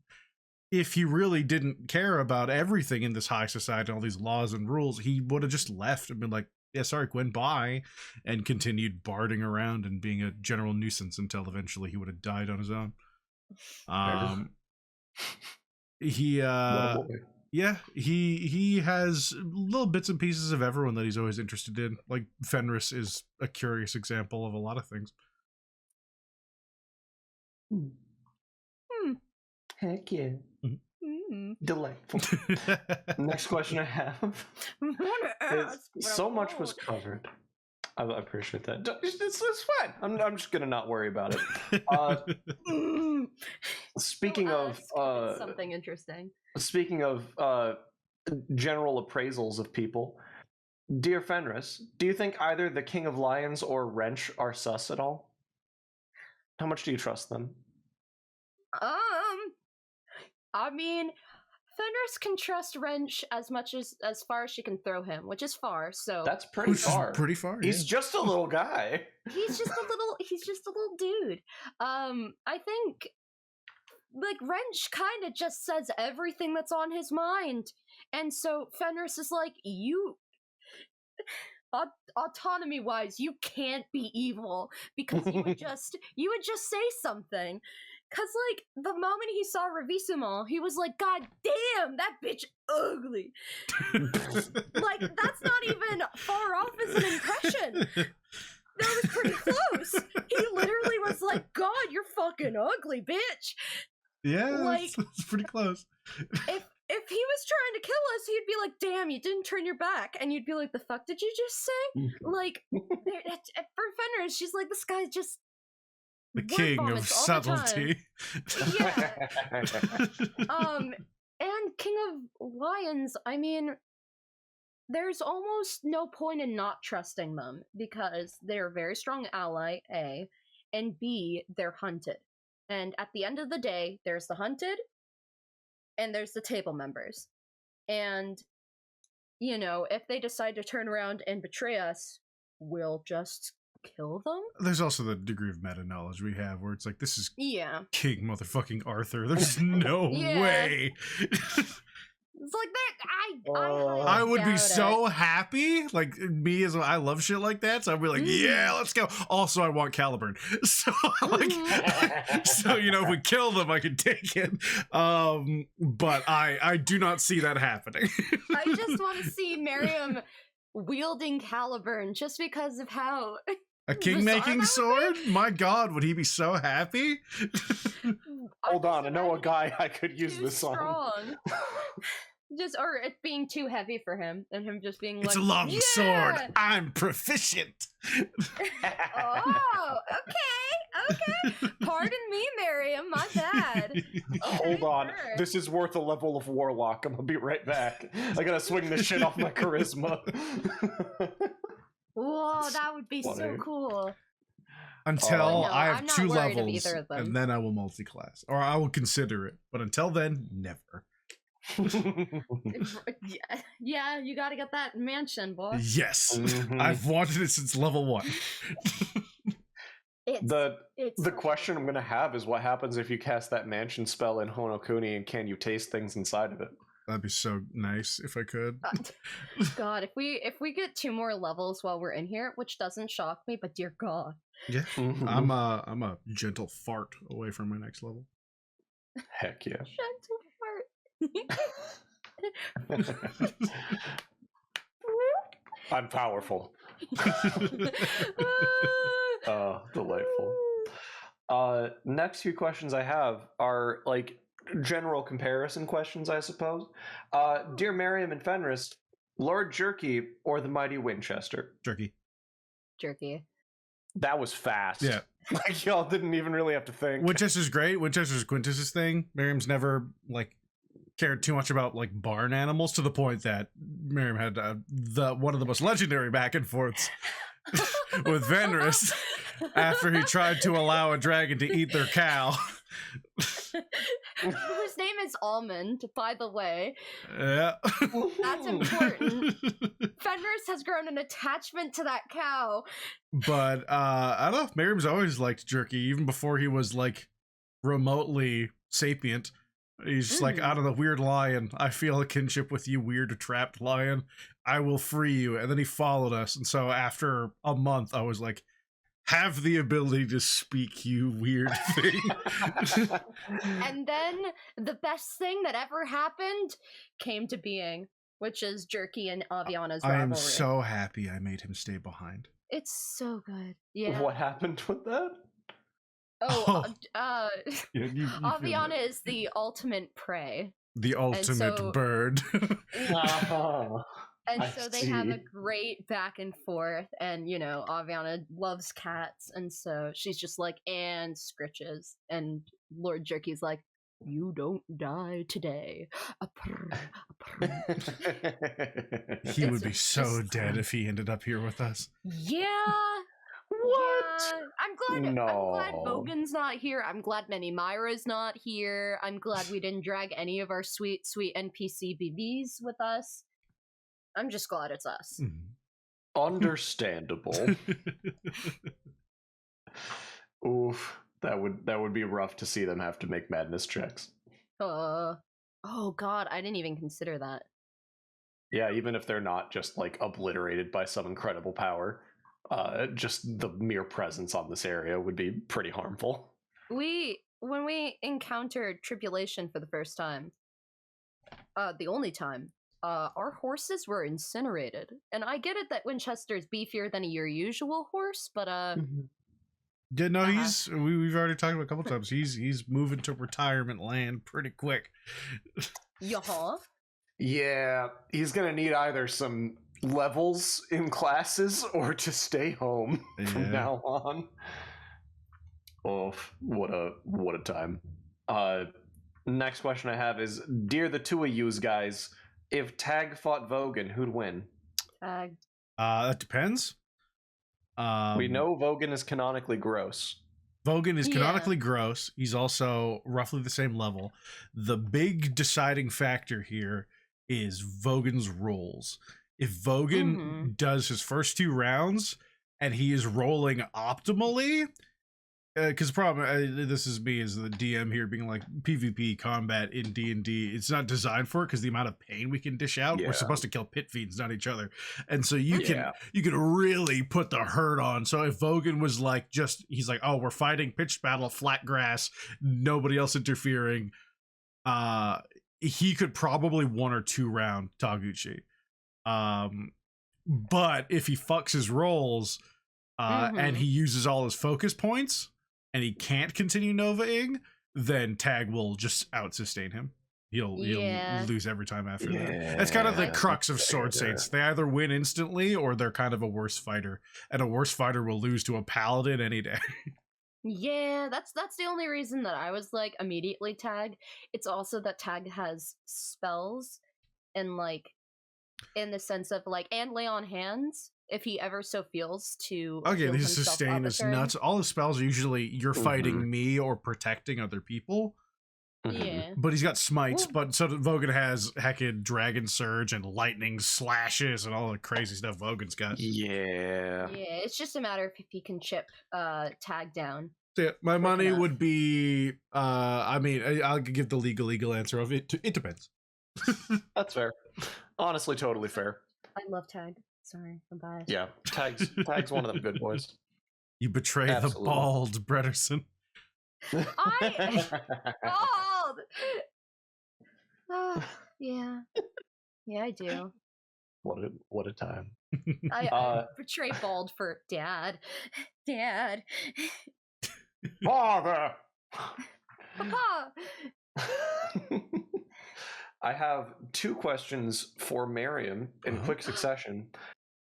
if he really didn't care about everything in this high society, all these laws and rules, he would have just left and been like, yeah, sorry, Gwen, bye, and continued barding around and being a general nuisance until eventually he would have died on his own. He What a boy. yeah, he has little bits and pieces of everyone that he's always interested in. Like Fenris is a curious example of a lot of things. Heck yeah. Delightful. Next question I have. So much was covered. I appreciate that. It's fine. I'm just gonna not worry about it. Speaking of something interesting. Speaking of general appraisals of people, dear Fenris, do you think either the King of Lions or Wrench are sus at all? How much do you trust them? I mean, Fenris can trust Wrench as far as she can throw him, which is far. So that's pretty far. Pretty far. He's just a little guy. He's just a little dude. I think like Wrench kind of just says everything that's on his mind, and so Fenris is like, you autonomy wise, you can't be evil because you would just say something. Cause like the moment he saw Ravissimo, he was like, God damn, that bitch ugly. Like that's not even far off as an impression. That was pretty close. He literally was like, God, you're fucking ugly, bitch. Yeah, like it's pretty close. If he was trying to kill us, he'd be like, damn, you didn't turn your back. And you'd be like, the fuck did you just say? Like, for Fenris, she's like, this guy's just the king of subtlety. Yeah. And King of Lions, I mean, there's almost no point in not trusting them because they're a very strong ally, A, and B, they're hunted. And at the end of the day, there's the hunted and there's the table members. And, you know, if they decide to turn around and betray us, we'll just kill them. There's also the degree of meta knowledge we have where it's like, this is King motherfucking Arthur. There's no way. It's like that. I would be so happy. Like me as I love shit like that. So I'd be like, yeah, let's go. Also, I want Caliburn. So like, so you know, if we kill them, I can take it. But I do not see that happening. I just want to see Miriam wielding Caliburn just because of how a king-making sword? My God, would he be so happy? Hold on, I know a guy I could use this on. Just or it being too heavy for him, and him just being it's like, a long sword. I'm proficient. Oh, okay. Pardon me, Miriam. My bad. Hold on, this is worth a level of warlock. I'm gonna be right back. I gotta swing this shit off my charisma. Whoa, that would be so cool. Until I have 2 levels, and then I will multi-class, or I will consider it. But until then, never. Yeah, you gotta get that mansion, boy. Yes, I've wanted it since level 1. The question I'm gonna have is, what happens if you cast that mansion spell in Honokuni, and can you taste things inside of it? That'd be so nice if I could. God, if we get 2 more levels while we're in here, which doesn't shock me, but dear God. Yeah, I'm a gentle fart away from my next level. Heck yeah. Gentle fart. I'm powerful. Delightful. Next few questions I have are like general comparison questions, I suppose. Dear Miriam and Fenris, Lord Jerky or the mighty Winchester? Jerky. That was fast. Yeah. Like y'all didn't even really have to think. Winchester's great. Winchester's Quintus's thing. Miriam's never like cared too much about like barn animals, to the point that Miriam had one of the most legendary back and forths with Fenris after he tried to allow a dragon to eat their cow. Whose name is Almond, by the way. Yeah. That's important. Fenris has grown an attachment to that cow. But I don't know, Miriam's always liked Jerky, even before he was like remotely sapient. He's just like, out of the weird lion, I feel a kinship with you, weird trapped lion. I will free you. And then he followed us. And so after a month, I was like, have the ability to speak, you weird thing. And then the best thing that ever happened came to being, which is Jerky and Aviana's rivalry. I am so happy I made him stay behind. It's so good. Yeah. What happened with that? Aviana is the ultimate prey. The ultimate bird. And so they have a great back and forth, and Aviana loves cats, and so she's just like, and scritches, and Lord Jerky's like, you don't die today. He would be so dead if he ended up here with us. Yeah. What? Yeah. I'm glad Vogan's not here. I'm glad Nenny Myra's not here. I'm glad we didn't drag any of our sweet, sweet NPC BBs with us. I'm just glad it's us. Understandable. Oof, that would be rough to see them have to make madness checks. Oh god, I didn't even consider that. Yeah, even if they're not just like obliterated by some incredible power, just the mere presence on this area would be pretty harmful. When we encountered tribulation for the first time, the only time, our horses were incinerated. And I get it that Winchester's beefier than your usual horse, but yeah, no, we've already talked about a couple times. He's moving to retirement land pretty quick. Yeah, he's gonna need either some levels in classes or to stay home from now on. Oh, what a time. Next question I have is, dear the two of yous guys, if Tag fought Vogan, who'd win? Tag. That depends. We know Vogan is canonically gross. Vogan is canonically gross. He's also roughly the same level. The big deciding factor here is Vogan's rolls. If Vogan does his first 2 rounds and he is rolling optimally, because the problem, this is me as the DM here being like, PvP combat in D&D, it's not designed for it because the amount of pain we can dish out. We're supposed to kill pit fiends, not each other, and so you can really put the hurt on. So if Vogan was like, he's like, oh, we're fighting pitched battle, flat grass, nobody else interfering, he could probably 1 or 2 round Taguchi. But if he fucks his rolls and he uses all his focus points and he can't continue Novaing, then Tag will just out-sustain him. He'll lose every time after that. That's kind of the crux of Sword Saints. They either win instantly or they're kind of a worse fighter. And a worse fighter will lose to a paladin any day. Yeah, that's the only reason that I was like immediately Tag. It's also that Tag has spells and like in the sense of like, and lay on hands if he ever so feels to. Okay, his sustain is nuts. All his spells are usually you're fighting me or protecting other people. Yeah. But he's got smites, but so Vogan has heckin' Dragon Surge and Lightning Slashes and all the crazy stuff Vogan's got. Yeah, it's just a matter of if he can chip Tag down. Yeah, my money would be I mean, I'll give the legal answer of it. It depends. That's fair. Honestly, totally fair. I love Tag. Sorry, I'm biased. Yeah, Tag's one of them good boys. You betray the bald Brederson. Bald! Oh, yeah. Yeah, I do. What a time. I betray bald for Dad. Dad. Father! Papa! I have 2 questions for Miriam in quick succession.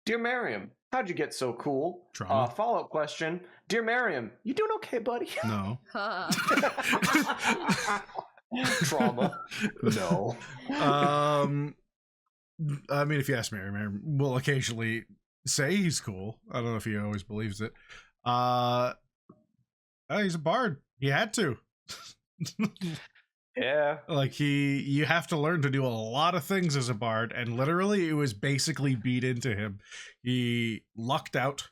Dear Miriam, how'd you get so cool? Follow-up question. Dear Miriam, you doing okay, buddy? No. Trauma. No. I mean, if you ask Miriam will occasionally say he's cool. I don't know if he always believes it. He's a bard. He had to. Yeah. Like you have to learn to do a lot of things as a bard, and literally it was basically beat into him. He lucked out.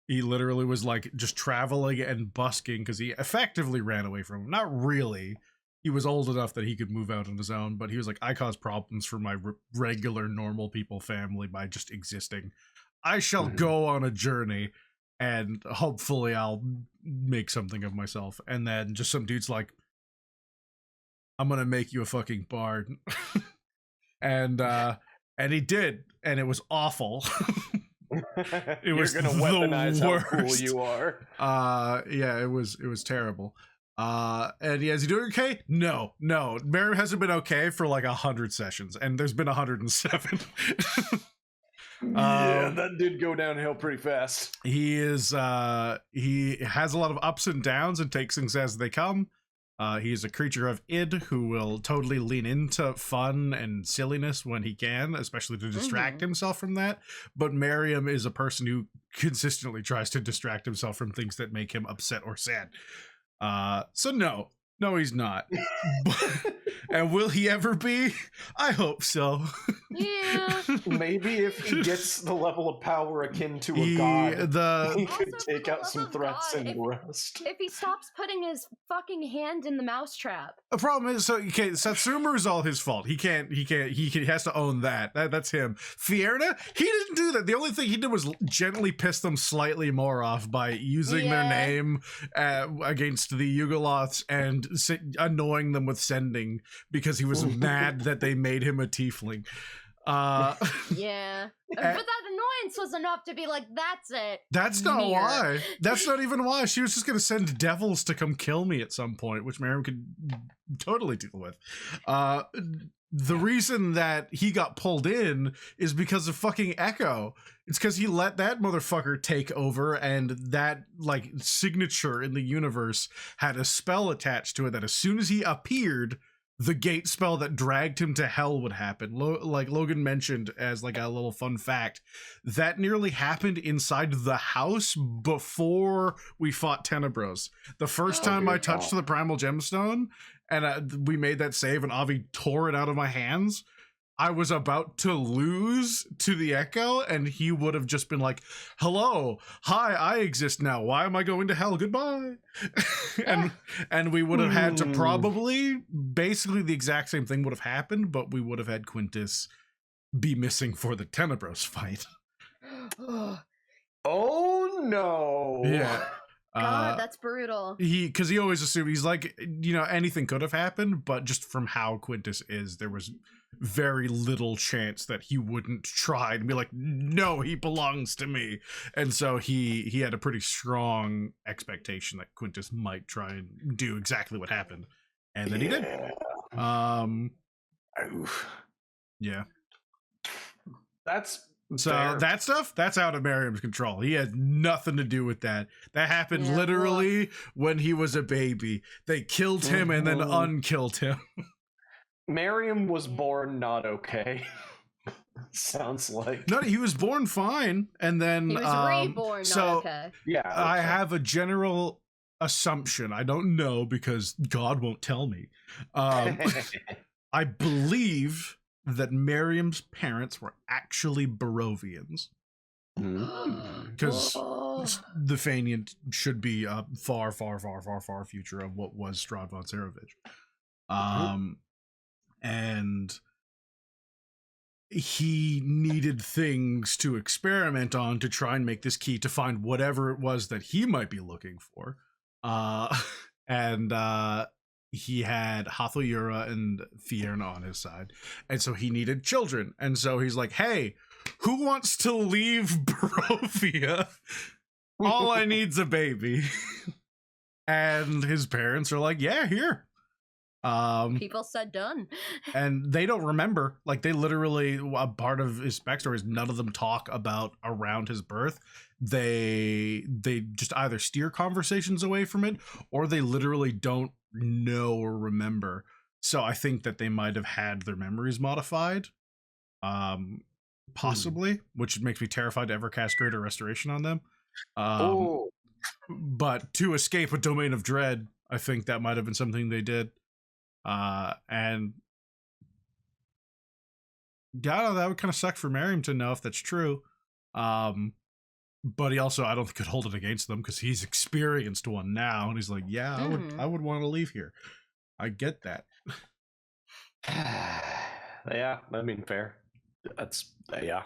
He literally was like just traveling and busking because he effectively ran away from him. Not really. He was old enough that he could move out on his own, but he was like, I cause problems for my regular normal people family by just existing. I shall go on a journey. and hopefully I'll make something of myself. And then just some dude's like, I'm gonna make you a fucking bard. And he did, and it was awful. It was You're gonna weaponize how cool you are. Yeah, it was terrible. And yeah, is he doing okay? No. Mary hasn't been okay for like 100 sessions, and there's been 107. Yeah, that did go downhill pretty fast. He is he has a lot of ups and downs and takes things as they come. He's a creature of id who will totally lean into fun and silliness when he can, especially to distract himself from that. But Miriam is a person who consistently tries to distract himself from things that make him upset or sad. So no, he's not. And will he ever be? I hope so. Yeah. Maybe if he gets the level of power akin to a god, he could Also, take for the out some love of threats God, and rest. If he stops putting his fucking hand in the mousetrap. The problem is, so okay, Satsuma is all his fault. He has to own that. That's him. Fierna, he didn't do that. The only thing he did was gently piss them slightly more off by using their name against the Yugoloths and annoying them with sending because he was mad that they made him a tiefling. Yeah. But that annoyance was enough to be like, that's it. That's not why. That's not even why. She was just going to send devils to come kill me at some point, which Miriam could totally deal with. The reason that he got pulled in is because of fucking Echo. It's because he let that motherfucker take over, and that, like, signature in the universe had a spell attached to it that as soon as he appeared, the gate spell that dragged him to hell would happen. Like Logan mentioned as like a little fun fact, that nearly happened inside the house before we fought Tenebros. The first time I touched the Primal Gemstone and we made that save and Avi tore it out of my hands, I was about to lose to the Echo, and he would have just been like, hello, hi, I exist now. Why am I going to hell? Goodbye. and we would have had to probably, basically the exact same thing would have happened, but we would have had Quintus be missing for the Tenebros fight. Oh no. Yeah. God, that's brutal. Because he always assumed, he's like, anything could have happened, but just from how Quintus is, there was very little chance that he wouldn't try and be like, no, he belongs to me. And so he had a pretty strong expectation that Quintus might try and do exactly what happened. And then he did. Yeah. That's so fair. That stuff, that's out of Miriam's control. He had nothing to do with that. That happened literally when he was a baby. They killed him and then unkilled him. Miriam was born not okay. Sounds like. No, he was born fine, and then he was reborn not okay. Yeah, okay. I have a general assumption. I don't know because God won't tell me. I believe that Miriam's parents were actually Barovians. Because the Fanian should be a far, far, far, far, far future of what was Strahd von Sarovich. And he needed things to experiment on to try and make this key to find whatever it was that he might be looking for. And he had Hathoyura and Fierna on his side. And so he needed children. And so he's like, hey, who wants to leave Barovia? All I need's a baby. And his parents are like, yeah, here. People said done. And they don't remember. Like, they literally, a part of his backstory is none of them talk about around his birth. They just either steer conversations away from it, or they literally don't know or remember. So I think that they might have had their memories modified. Possibly, which makes me terrified to ever cast Greater Restoration on them. But to escape a Domain of Dread, I think that might have been something they did. And God, that would kind of suck for Miriam to know if that's true. But he also, I don't think, could hold it against them because he's experienced one now, and he's like, yeah, I would want to leave here. I get that. Yeah, I mean, fair. That's yeah.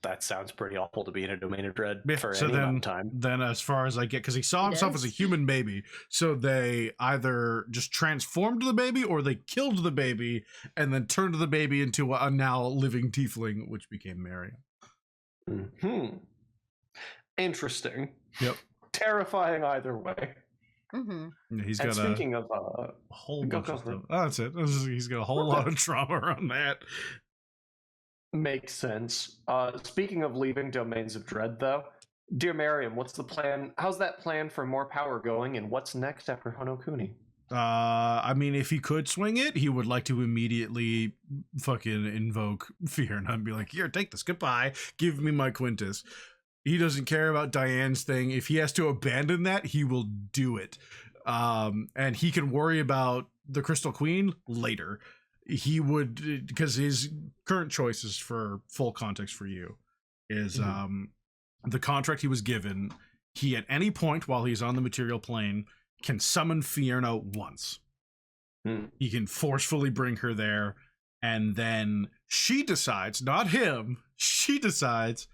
That sounds pretty awful to be in a domain of dread Yeah, for so any then, amount of time. Then as far as I get, because he saw himself as a human baby, so they either just transformed the baby or they killed the baby and then turned the baby into a now living tiefling, which became Miriam. Interesting. Yep. Terrifying either way. Yeah, he's And got speaking of a whole go bunch of for it. stuff. Oh, that's it. He's got a whole lot of trauma around that. makes sense. Speaking of leaving domains of dread, though, dear Miriam, what's the plan? How's that plan for more power going, and what's next after Honokuni? I mean, if he could swing it, he would like to immediately fucking invoke fear and I'd be like, here, take this, goodbye, give me my Quintus. He doesn't care about Diane's thing. If he has to abandon that, he will do it. And he can worry about the Crystal Queen later. He would, because his current choices, for full context for you, is the contract he was given. He, at any point while he's on the material plane, can summon Fierna once. He can forcefully bring her there, and then she decides, not him, she decides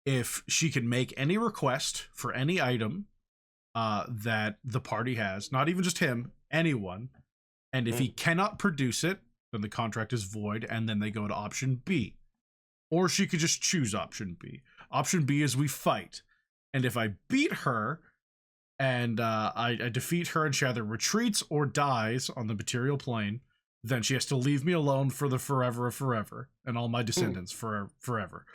if she can make any request for any item that the party has, not even just him, anyone, and if he cannot produce it, then the contract is void, and then they go to option B. Or she could just choose option B. Option B is we fight, and if I beat her, and I defeat her and she either retreats or dies on the material plane, then she has to leave me alone for the forever of forever and all my descendants forever,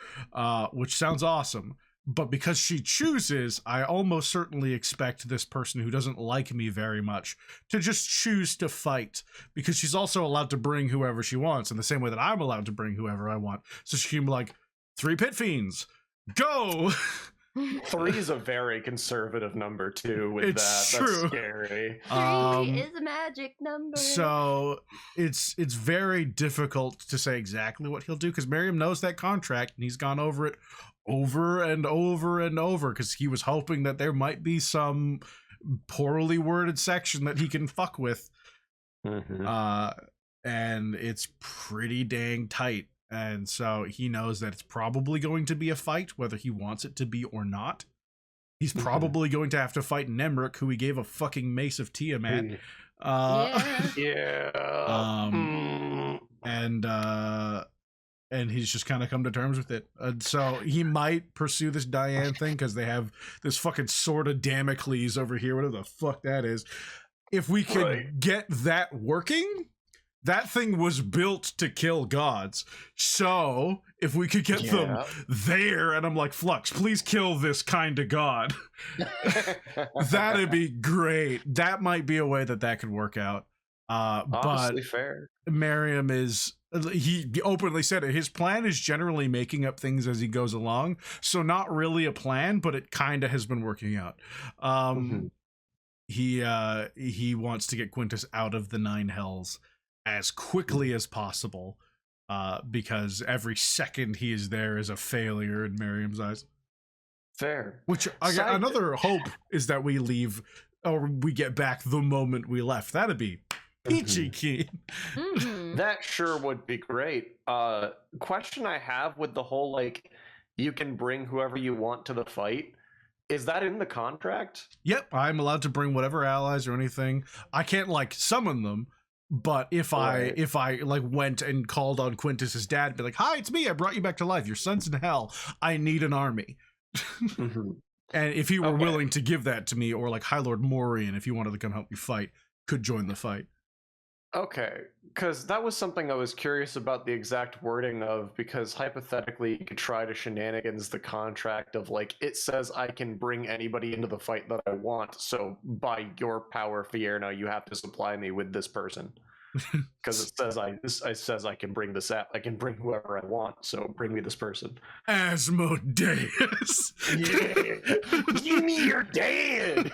which sounds awesome. But because she chooses, I almost certainly expect this person who doesn't like me very much to just choose to fight, because she's also allowed to bring whoever she wants in the same way that I'm allowed to bring whoever I want. So she can be like, 3 pit fiends, go! 3 is a very conservative number too. With It's that, true. That's scary. 3 is a magic number. So it's very difficult to say exactly what he'll do, because Miriam knows that contract and he's gone over it over and over and over, because he was hoping that there might be some poorly worded section that he can fuck with. And it's pretty dang tight. And so he knows that it's probably going to be a fight, whether he wants it to be or not. He's probably going to have to fight Nemric, who he gave a fucking mace of Tiamat. And he's just kind of come to terms with it. So he might pursue this Diane thing, because they have this fucking sword of Damocles over here, whatever the fuck that is. If we could get that working... That thing was built to kill gods. So, if we could get them there, and I'm like, Flux, please kill this kind of god. That'd be great. That might be a way that could work out. Honestly, but fair. Miriam is... He openly said it. His plan is generally making up things as he goes along. So not really a plan, but it kind of has been working out. He wants to get Quintus out of the 9 hells as quickly as possible, because every second he is there is a failure in Miriam's eyes. Fair. Which another hope is that we leave, or we get back the moment we left. That'd be peachy keen. That sure would be great. Question I have with the whole, like, you can bring whoever you want to the fight. Is that in the contract? Yep, I'm allowed to bring whatever allies or anything. I can't, like, summon them. But if I like went and called on Quintus's dad and be like, hi, it's me, I brought you back to life, your son's in hell, I need an army. And if he were willing to give that to me, or like High Lord Morian, if he wanted to come help me fight, could join the fight. Okay, because that was something I was curious about the exact wording of, because hypothetically you could try to shenanigans the contract of, like, it says I can bring anybody into the fight that I want, so by your power, Fierna, you have to supply me with this person. Because it says I can bring this I can bring whoever I want, so bring me this person. Asmodeus! Yeah. Give me your dad!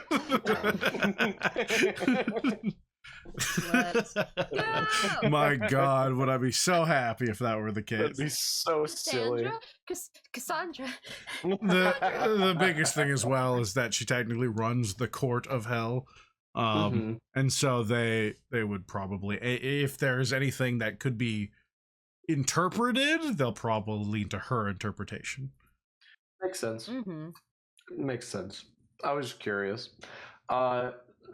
Let's go! My God, would I be so happy if that were the That'd case. be so silly. Cassandra? The biggest thing as well is that she technically runs the court of hell. And so they would probably, if there's anything that could be interpreted, they'll probably lean to her interpretation. Makes sense. Mm-hmm. Makes sense. I was curious.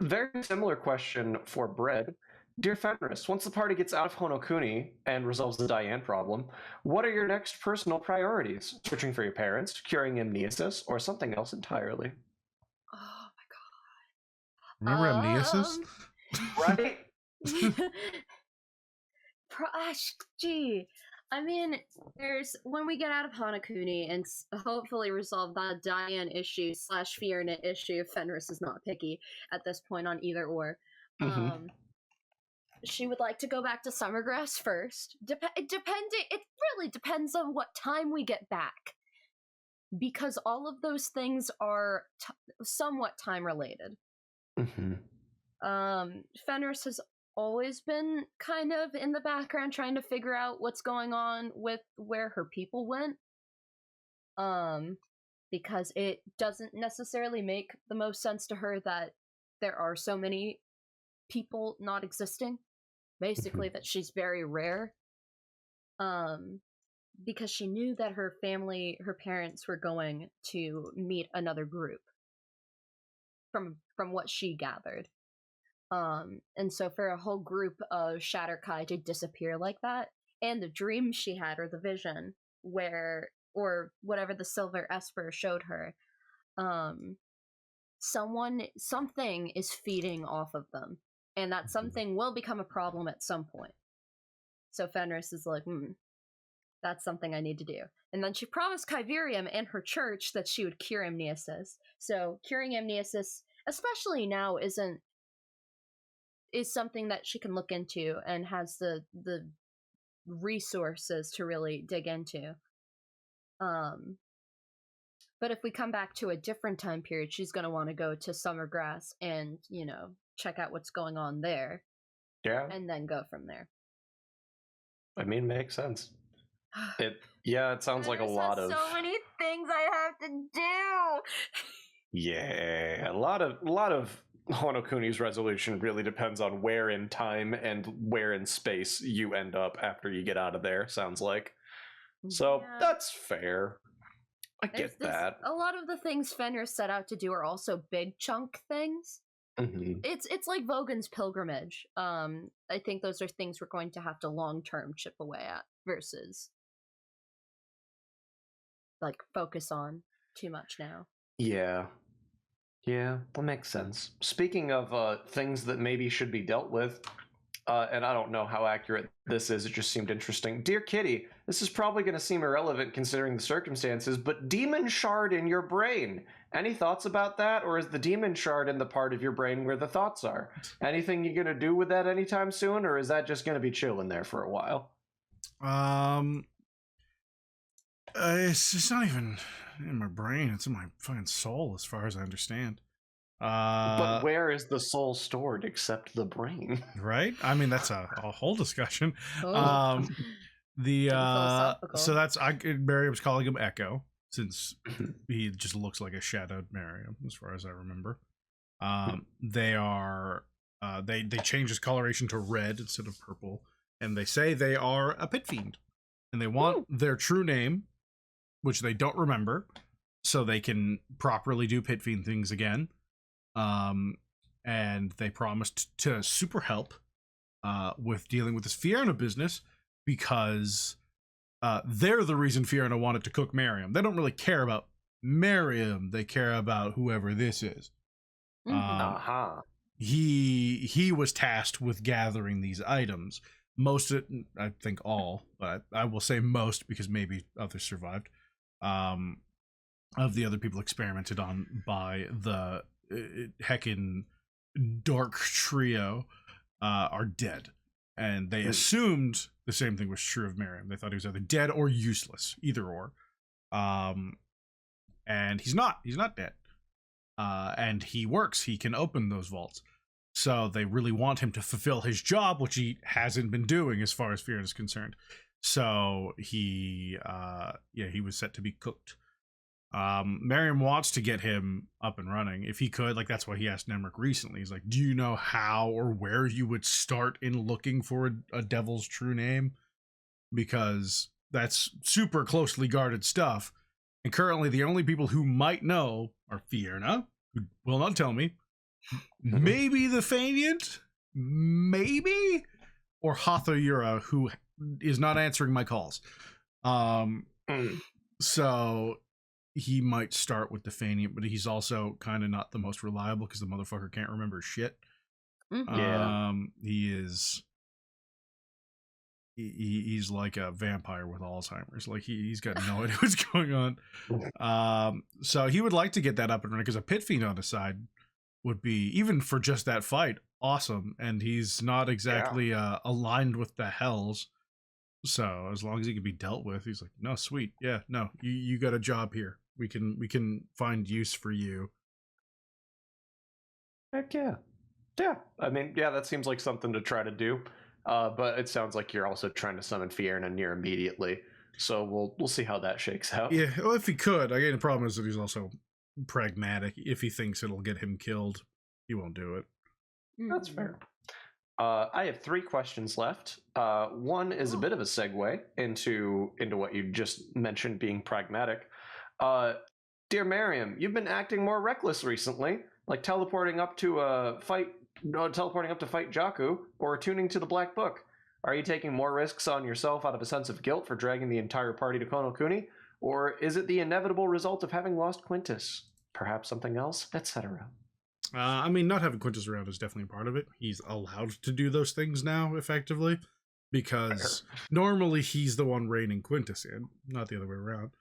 Very similar question for Bread. Dear Fenris, once the party gets out of Honokuni and resolves the Diane problem, what are your next personal priorities? Searching for your parents, curing amnesis, or something else entirely? Oh Remember my amnesis? god. Right? Gee. I mean, when we get out of Hanakuni and hopefully resolve that Diane issue / Fiona issue, Fenris is not picky at this point on either or. Mhm. She would like to go back to Summergrass first. It really depends on what time we get back, because all of those things are somewhat time related. Fenris has always been kind of in the background trying to figure out what's going on with where her people went. Because it doesn't necessarily make the most sense to her that there are so many people not existing. Basically, that she's very rare. Because she knew that her family, her parents were going to meet another group. From what she gathered. And so for a whole group of Shatterkai to disappear like that, and the dream she had, or the vision, or whatever the Silver Esper showed her, something is feeding off of them, and that something will become a problem at some point. So Fenris is like, that's something I need to do. And then she promised Kyverium and her church that she would cure amnesis. So curing amnesis, especially now, is something that she can look into and has the resources to really dig into. But if we come back to a different time period, she's going to want to go to Summergrass and, check out what's going on there. Yeah. And then go from there. I mean, makes sense. It sounds like a lot of so many things I have to do. Yeah, a lot of Honokuni's resolution really depends on where in time and where in space you end up after you get out of there, sounds like. So that's fair. I get that. A lot of the things Fenris set out to do are also big chunk things. It's like Vogan's pilgrimage. I think those are things we're going to have to long-term chip away at versus like focus on too much now. Yeah, that makes sense. Speaking of things that maybe should be dealt with, and I don't know how accurate this is, it just seemed interesting. Dear Kitty, this is probably going to seem irrelevant considering the circumstances, but demon shard in your brain. Any thoughts about that, or is the demon shard in the part of your brain where the thoughts are? Anything you're going to do with that anytime soon, or is that just going to be chilling there for a while? It's just not even in my brain. It's in my fucking soul, as far as I understand. But where is the soul stored except the brain? Right? I mean, that's a whole discussion. Oh. So that's Miriam's calling him Echo, since he just looks like a shadowed Miriam, as far as I remember. They change his coloration to red instead of purple, and they say they are a pit fiend, and they want their true name, which they don't remember, so they can properly do pit fiend things again. And they promised to super help with dealing with this Fiona business, because they're the reason Fiona wanted to cook Miriam. They don't really care about Miriam, they care about whoever this is. He was tasked with gathering these items. Most of it, I think all, but I will say most because maybe others survived. Of the other people experimented on by the heckin' dark trio are dead. And they assumed the same thing was true of Miriam. They thought he was either dead or useless, either or. And he's not dead. And he works, he can open those vaults. So they really want him to fulfill his job, which he hasn't been doing as far as Fiona is concerned. So he was set to be cooked. Miriam wants to get him up and running if he could. Like, that's why he asked Nemric recently. He's like, do you know how or where you would start in looking for a devil's true name? because that's super closely guarded stuff. And currently, the only people who might know are Fierna, who will not tell me, maybe the Faniant, maybe, or Hatha who is not answering my calls. So he might start with the Faniant, but he's also kind of not the most reliable because the motherfucker can't remember shit. Yeah. He's like a vampire with Alzheimer's. Like he's got no idea what's going on. So he would like to get that up and running because a pit fiend on his side would be, even for just that fight, awesome. And he's not exactly aligned with the Hells. So as long as he can be dealt with, he's like, no, sweet, yeah, no, you got a job here. We can find use for you. Heck yeah. Yeah, I mean, yeah, that seems like something to try to do. But it sounds like you're also trying to summon Fierna near immediately. So we'll see how that shakes out. Yeah, well, if he could. Again, the problem is that he's also pragmatic. If he thinks it'll get him killed, he won't do it. That's fair. I have 3 questions left. One is a bit of a segue into what you just mentioned, being pragmatic. Dear Miriam, you've been acting more reckless recently, like teleporting up to fight Jakku, or tuning to the Black Book. Are you taking more risks on yourself out of a sense of guilt for dragging the entire party to Kono Kuni, or is it the inevitable result of having lost Quintus? Perhaps something else, etc. I mean, not having Quintus around is definitely part of it. He's allowed to do those things now, effectively, because normally he's the one reining Quintus in, not the other way around.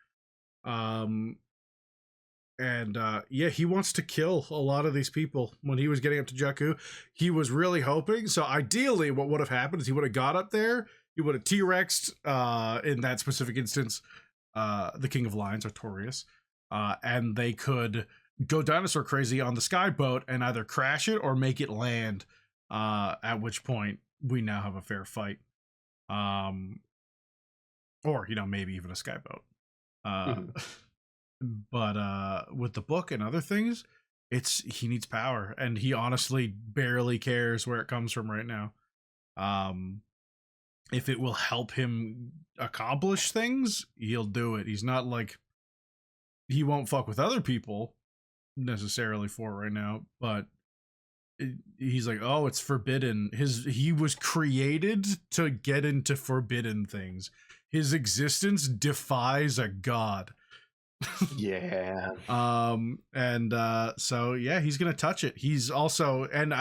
Yeah, he wants to kill a lot of these people. When he was getting up to Jakku, he was really hoping. So ideally, what would have happened is he would have got up there, he would have T-Rexed, in that specific instance, the King of Lions, Artorias, and they could go dinosaur crazy on the skyboat and either crash it or make it land, at which point we now have a fair fight. Or, maybe even a skyboat. But with the book and other things, he needs power, and he honestly barely cares where it comes from right now. If it will help him accomplish things, he'll do it. He's not like, he won't fuck with other people necessarily for right now, but he's like, oh, it's forbidden. He was created to get into forbidden things. His existence defies a god. Yeah. So yeah, he's gonna touch it. He's also, and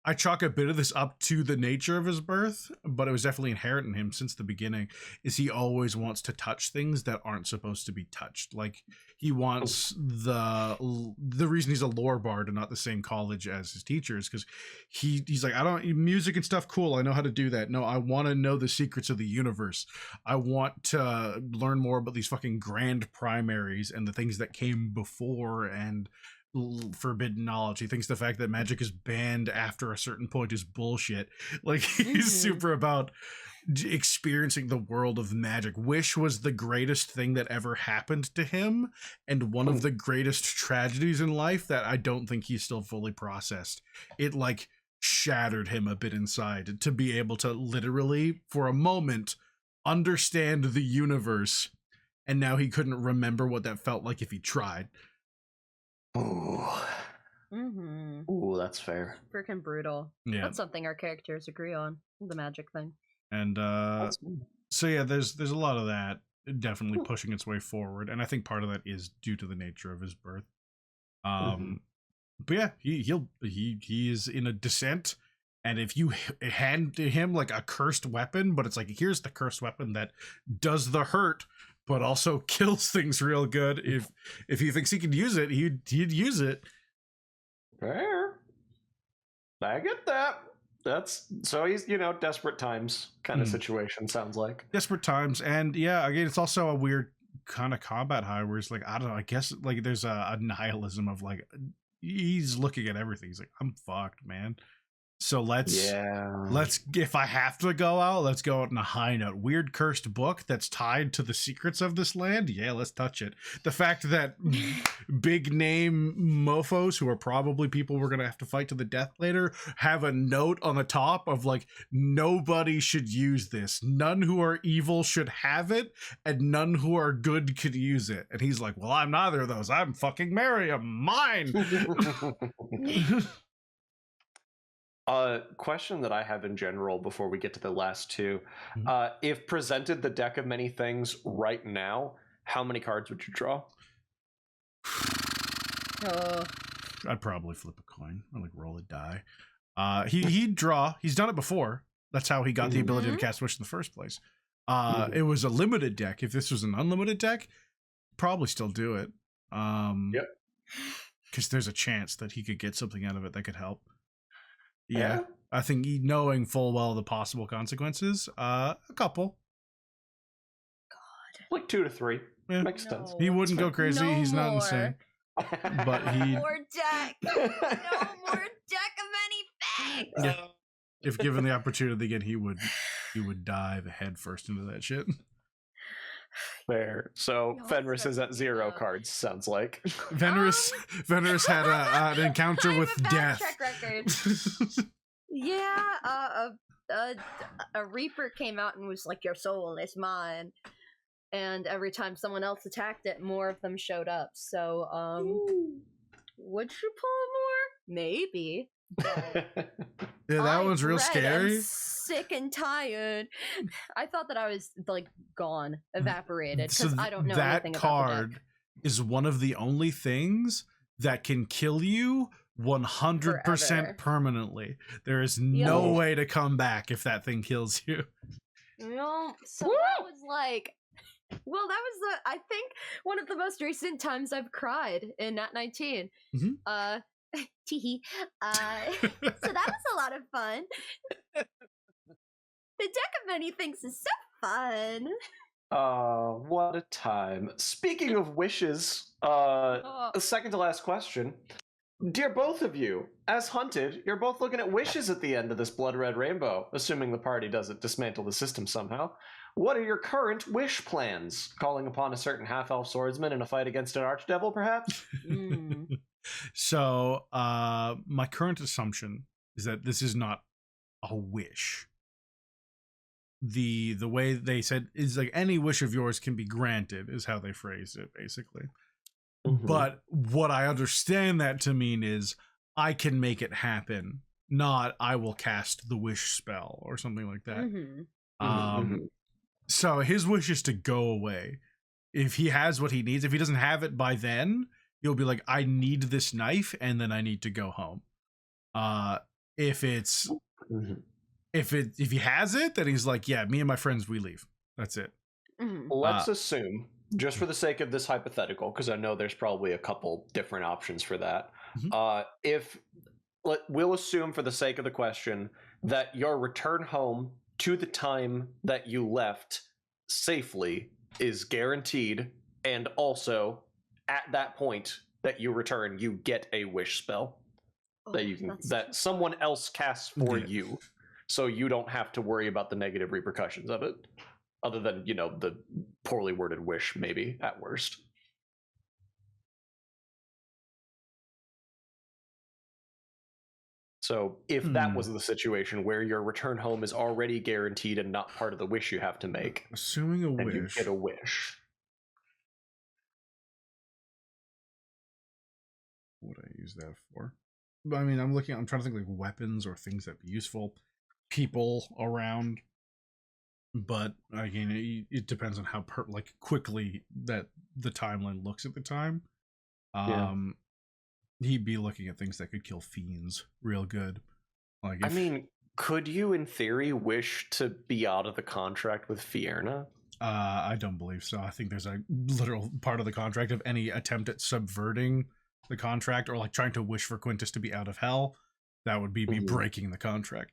I chalk a bit of this up to the nature of his birth, but it was definitely inherent in him since the beginning, is he always wants to touch things that aren't supposed to be touched. Like, he wants the reason he's a lore bard and not the same college as his teachers, because he's like, music and stuff, cool, I know how to do that. No, I want to know the secrets of the universe. I want to learn more about these fucking grand primaries and the things that came before, and forbidden knowledge. He thinks the fact that magic is banned after a certain point is bullshit. Like, he's super about experiencing the world of magic. Wish was the greatest thing that ever happened to him, and one of the greatest tragedies in life that I don't think he's still fully processed. It like shattered him a bit inside to be able to literally, for a moment, understand the universe, and now he couldn't remember what that felt like if he tried. Ooh. Ooh, that's fair. Freaking brutal. Yeah. That's something our characters agree on, the magic thing. And so yeah, there's a lot of that definitely pushing its way forward, and I think part of that is due to the nature of his birth. But yeah, he is in a descent, and if you hand him like a cursed weapon, but it's like, here's the cursed weapon that does the hurt but also kills things real good, if he thinks he can use it, he'd use it. Fair. I get that. That's so he's, desperate times kind of situation, sounds like. Desperate times. And yeah, again, it's also a weird kind of combat high where it's like, I don't know, I guess like there's a nihilism of like, he's looking at everything. He's like, I'm fucked, man. So let's if I have to go out, let's go out on a high note. Weird cursed book that's tied to the secrets of this land. Yeah, let's touch it. The fact that big name mofos who are probably people we're gonna have to fight to the death later have a note on the top of like, nobody should use this. None who are evil should have it, and none who are good could use it. And he's like, well, I'm neither of those. I'm fucking Miriam. Mine. Question that I have in general before we get to the last two. If presented the deck of many things right now, how many cards would you draw? I'd probably flip a coin or like roll a die. He'd draw. He's done it before. That's how he got the ability to cast Wish in the first place. It was a limited deck. If this was an unlimited deck, probably still do it. Yep. Because there's a chance that he could get something out of it that could help. Yeah, I think knowing full well the possible consequences, a couple. God. Like 2 to 3. Yeah. Makes sense. He wouldn't go crazy. No He's not more. insane. But he... More deck. No more deck of many things. Yeah. If given the opportunity again, he would dive head first into that shit. Fair. So No, Fenris that's is at 0 up. cards, sounds like. Fenris had an encounter I with have a bad death. track record. Yeah, a Reaper came out and was like, "Your soul is mine," and every time someone else attacked it, more of them showed up. So, would you pull more? Maybe. But Yeah, that I'm one's real red, scary. I'm sick and tired. I thought that I was like gone, evaporated, because I don't know that anything card about the deck. is one of the only things that can kill you 100% Forever. permanently. There is no Yeah. way to come back if that thing kills you. You know, so that was like, well, that was I think one of the most recent times I've cried in Nat19. Mhm. Teehee. So that was a lot of fun. The deck of many things is so fun. What a time. Speaking of wishes, second to last question. Dear both of you, as hunted, you're both looking at wishes at the end of this blood red rainbow, assuming the party doesn't dismantle the system somehow. What are your current wish plans? Calling upon a certain half-elf swordsman in a fight against an archdevil, perhaps? So, my current assumption is that this is not a wish. The way they said is like any wish of yours can be granted is how they phrased it, basically. But what I understand that to mean is I can make it happen, not I will cast the wish spell or something like that. So his wish is to go away. If he has what he needs, if he doesn't have it by then, he'll be like, I need this knife and then I need to go home. If he has it, then he's like, yeah, me and my friends, we leave. That's it. Let's assume, just for the sake of this hypothetical, because I know there's probably a couple different options for that. We'll assume for the sake of the question that your return home to the time that you left safely is guaranteed, and also at that point that you return, you get a wish spell that you can someone else casts for you, so you don't have to worry about the negative repercussions of it, other than, you know, the poorly worded wish maybe at worst. So if that was the situation where your return home is already guaranteed and not part of the wish you have to make, assuming a then wish, you get a wish. What would I use that for? I mean, I'm trying to think like weapons or things that'd be useful, people around. But again, it depends on how quickly that the timeline looks at the time. He'd be looking at things that could kill fiends real good. Like, I mean, could you, in theory, wish to be out of the contract with Fierna? I don't believe so. I think there's a literal part of the contract of any attempt at subverting the contract or like trying to wish for Quintus to be out of hell. That would be me breaking the contract.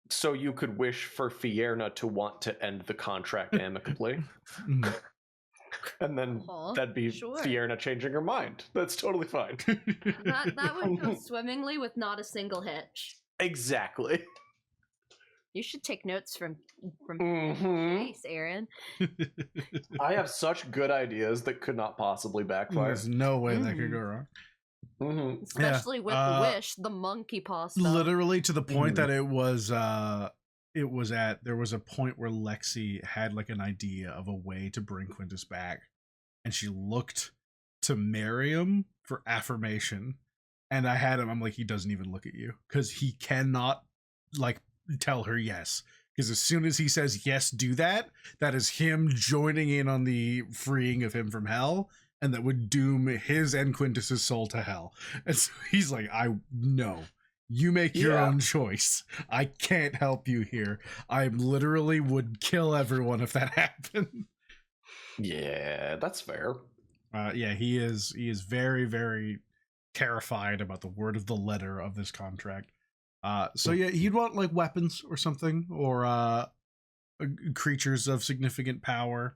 So you could wish for Fierna to want to end the contract amicably. And then that'd be sure. Fiona changing her mind. That's totally fine. That would go swimmingly with not a single hitch. Exactly. You should take notes from Mhm. Chase, Aaron. I have such good ideas that could not possibly backfire. There's no way that could go wrong. Mm-hmm. Especially with Wish, the monkey pasta. Literally to the point that there was a point where Lexi had like an idea of a way to bring Quintus back, and she looked to Miriam for affirmation, and I'm like, he doesn't even look at you because he cannot like tell her yes, because as soon as he says yes, do that, that is him joining in on the freeing of him from hell, and that would doom his and Quintus's soul to hell. And so he's like, no, you make your own choice. I can't help you here. I literally would kill everyone if that happened. Yeah, that's fair. He is very, very terrified about the word of the letter of this contract. So yeah, he'd want like weapons or something, or creatures of significant power.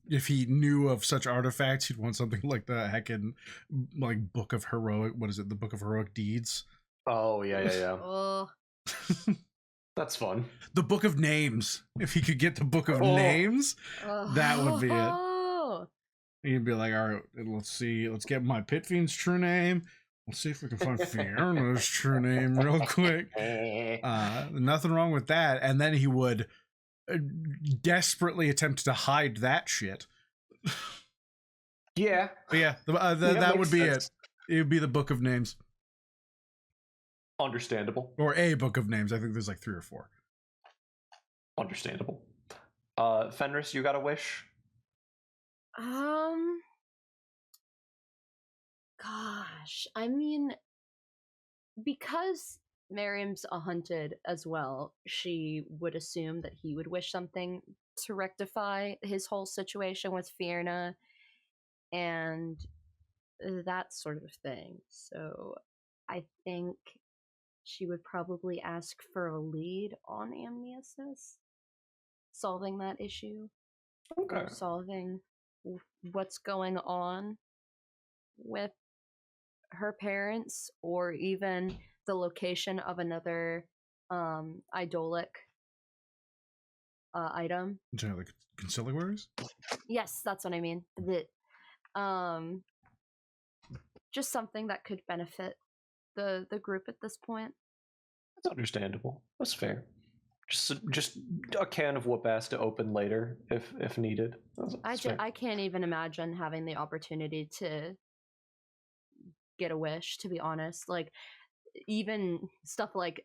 If he knew of such artifacts, he'd want something like the heckin' like book of heroic. What is it? The book of heroic deeds. Oh yeah. Oh, That's fun. The book of names. If he could get the book of names, that would be it. He'd be like, all right, let's see. Let's get my Pit Fiend's true name. Let's see if we can find Fiona's true name real quick. Nothing wrong with that. And then he would desperately attempt to hide that shit. Yeah. But yeah, that would be it. It would be the book of names. Understandable. Or a book of names. I think there's like 3 or 4. Understandable. Fenris, you got a wish? Gosh, I mean, because Miriam's a hunted as well, she would assume that he would wish something to rectify his whole situation with Fiona and that sort of thing. So I think she would probably ask for a lead on amniosis, solving that issue. Okay. Solving what's going on with her parents, or even the location of another idolic item. Like conciliaries? Yes, that's what I mean. That just something that could benefit the group at this point. That's understandable. That's fair. Just a can of whoop ass to open later if needed. I can't even imagine having the opportunity to get a wish, to be honest. Like, even stuff like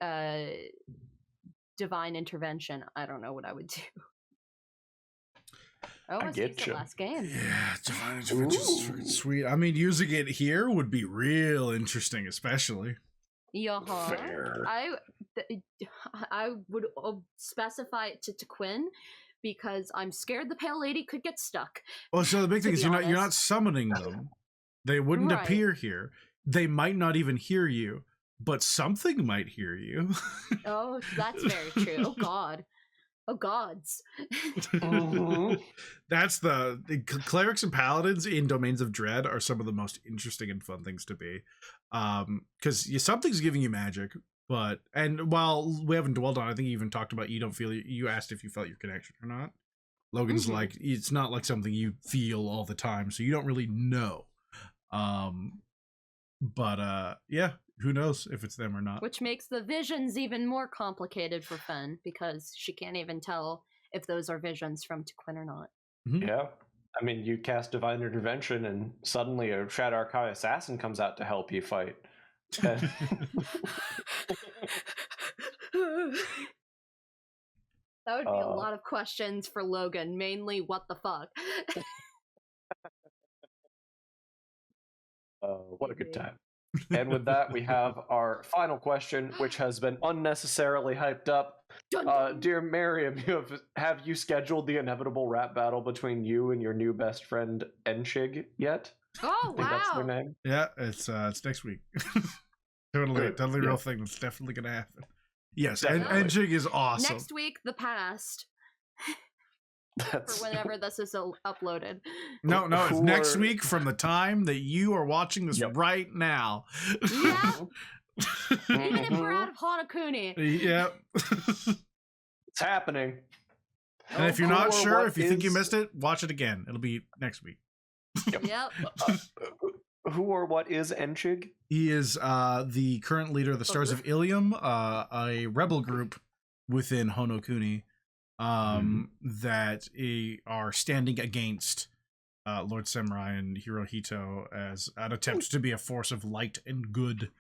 divine intervention, I don't know what I would do. Oh, I get you. Last game. Yeah, divine intervention is freaking sweet. I mean, using it here would be real interesting, especially. Fair. I would specify it to Quinn, because I'm scared the Pale Lady could get stuck. Well, so the big thing is you're not summoning them. They wouldn't appear here. They might not even hear you, but something might hear you. Oh, that's very true. Oh God. Oh gods. That's the clerics and paladins in Domains of Dread are some of the most interesting and fun things to be. Because something's giving you magic, and while we haven't dwelled on, I think you even talked about you asked if you felt your connection or not. Logan's like, it's not like something you feel all the time, so you don't really know. Yeah, who knows if it's them or not. Which makes the visions even more complicated for Fen, because she can't even tell if those are visions from Quinn or not. Yeah. I mean, you cast Divine Intervention and suddenly a Shadar-kai assassin comes out to help you fight. That would be a lot of questions for Logan, mainly what the fuck. What a good time. And with that, we have our final question, which has been unnecessarily hyped up. Dear Miriam, have you scheduled the inevitable rap battle between you and your new best friend Enchig yet? Oh, I think that's their name. Yeah, it's next week. totally real thing. That's definitely gonna happen. Yes, and Enchig is awesome. Next week, the past. That's for whenever this is uploaded. No, it's next Or- week from the time that you are watching this Yep. right now. Yeah. Even if we're Mhm. out of Hanakuni. Yep. It's happening. And if you're not Or sure, what if you think you is- missed it, watch it again. It'll be next week. Yep. Who or what is Enchig? He is the current leader of the Stars of Ilium, a rebel group within Honokuni that are standing against Lord Samurai and Hirohito as an attempt to be a force of light and good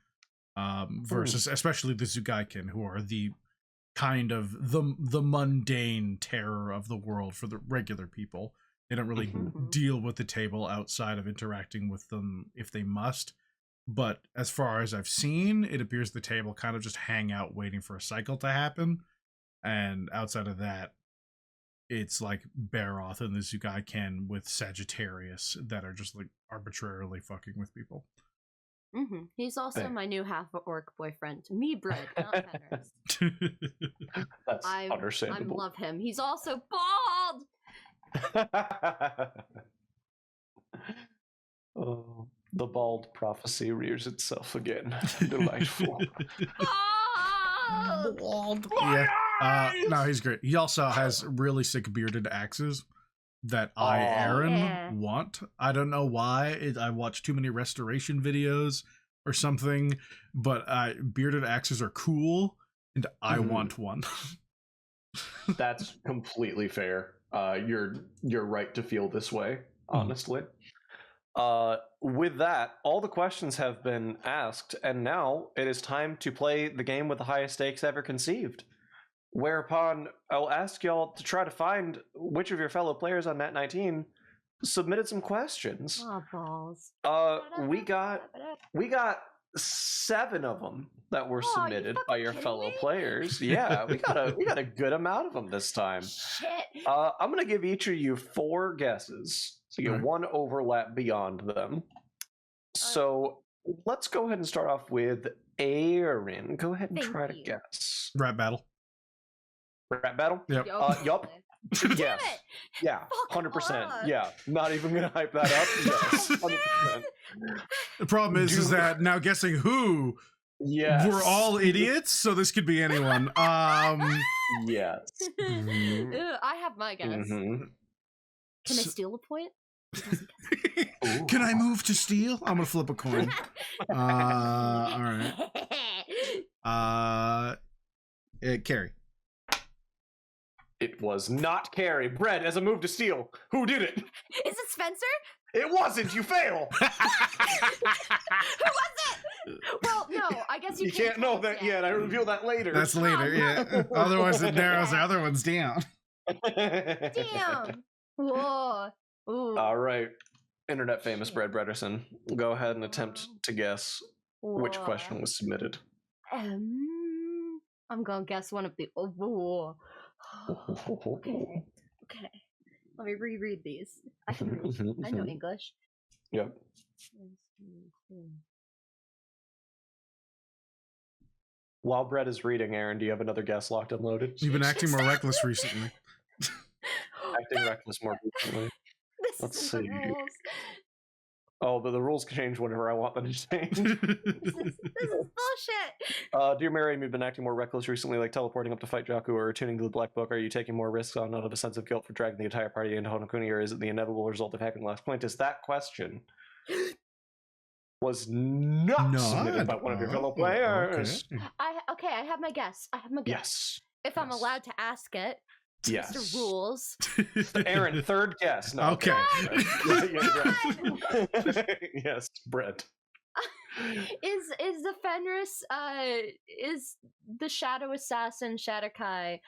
versus especially the Zugaiken, who are the kind of the mundane terror of the world for the regular people. They don't really deal with the table outside of interacting with them if they must. But as far as I've seen, it appears the table kind of just hang out waiting for a cycle to happen. And outside of that, it's like Baroth and the Zugaiken with Sagittarius that are just like arbitrarily fucking with people. He's also Hey. my new half-orc boyfriend. Me, Brett, not Fenris. That's I understandable. love him. He's also bald! Oh, the bald prophecy rears itself again. Delightful. Bald! Yeah. No, he's great. He also has really sick bearded axes that I, Aw. Aaron, Yeah. want. I don't know why. I watch too many restoration videos or something, but bearded axes are cool, and I Mhm. want one. That's completely fair. You're right to feel this way, honestly. With that, all the questions have been asked, and now it is time to play the game with the highest stakes ever conceived. Whereupon I'll ask y'all to try to find which of your fellow players on Nat19 submitted some questions. Oh, balls. We got 7 of them that were Oh, you submitted by fucking your kidding fellow me? players. Yeah, we got a good amount of them this time. Shit. I'm gonna give each of you 4 guesses, so you get Alright. 1 overlap beyond them. So let's go ahead and start off with Aaron. Go ahead and Thank try to you. guess. Rap battle. Rap battle? Yep. Yup. Damn Yes. it! Yeah. Fuck 100%. off. Yeah. Not even gonna hype that up. Yes. 100%. The problem is Dude. that now guessing who, Yes. we're all idiots, so this could be anyone. Yes. Mhm. I have my guess. Mhm. Can I steal a point? Can I move to steal? I'm gonna flip a coin. All right. Carrie. It was not Carrie. Bread as a move to steal. Who did it? Is it Spencer? It wasn't. You fail. Who was it? Well, no, I guess You can't know that yet. I reveal that later. That's later, yeah. Otherwise, it narrows the other ones down. Damn. Whoa. Ooh. All right. Internet famous Brad Brederson. Go ahead and attempt to guess which Whoa. question was submitted. I'm gonna guess one of the. Oh, whoa. Okay. Okay. Let me reread these. I can read. I know English. Yep. While Brett is reading, Aaron, do you have another guess locked and loaded? You've been acting more reckless recently. Acting reckless more recently. This Let's is the see. rules. Oh, but the rules can change whenever I want them to change. This is bullshit. Dear Miriam, you've been acting more reckless recently, like teleporting up to fight Jakku or returning to the Black Book. Are you taking more risks on out of a sense of guilt for dragging the entire party into Honokuni, or is it the inevitable result of having last point? Is that question was not submitted by one of your fellow players. Okay. I have my guess. I have my guess. Yes. If I'm Yes. allowed to ask it. Yes. Mr. Rules. Aaron, third guess. No, Okay. Yes, Brett. Is the Fenris is the Shadow Assassin Shadakai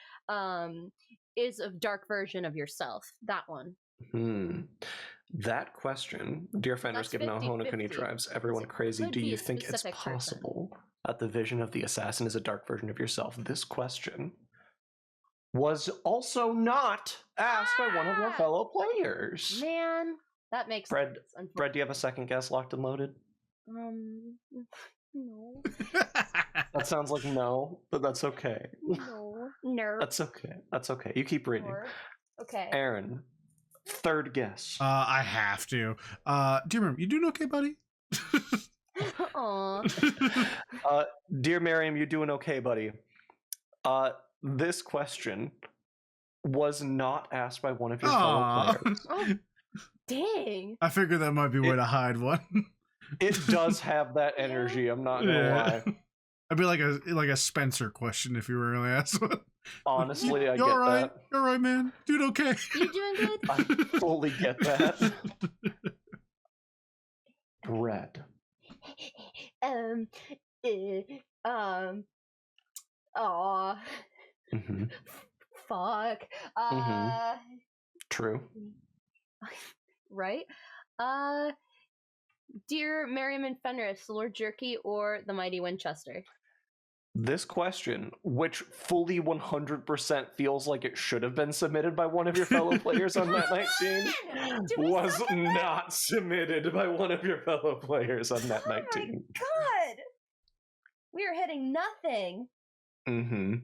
is a dark version of yourself? That one. That question, dear Fenris, That's given how 50-50. Honokuni drives everyone It crazy, could do be you a think it's specific person. possible that the vision of the assassin is a dark version of yourself? This question was also not asked by one of your fellow players. Man, that makes Brett, sense. Brett, do you have a second guess locked and loaded? No. That sounds like no, but that's okay. No. That's okay. That's okay. You keep reading. Or- Okay. Aaron, third guess. I have to. Dear Miriam, you doing okay, buddy? Aw. Dear Miriam, you doing okay, buddy? This question was not asked by one of your fellow players. Oh, dang. I figured that might be a way to hide one. It does have that energy, I'm not gonna lie. I'd be like a Spencer question if you were really asked one. Honestly, I You get all right? that. You all right, man? Doing okay? You doing good? I fully get that. Bread. Aw. Mm-hmm. Fuck. True. Right? Dear Merriam and Fenris, Lord Jerky or the Mighty Winchester? This question, which fully 100% feels like it should have been submitted by one of your fellow players on Nat19, was not submitted by one of your fellow players on Nat19. Oh my god! We are hitting nothing. Mm-hmm.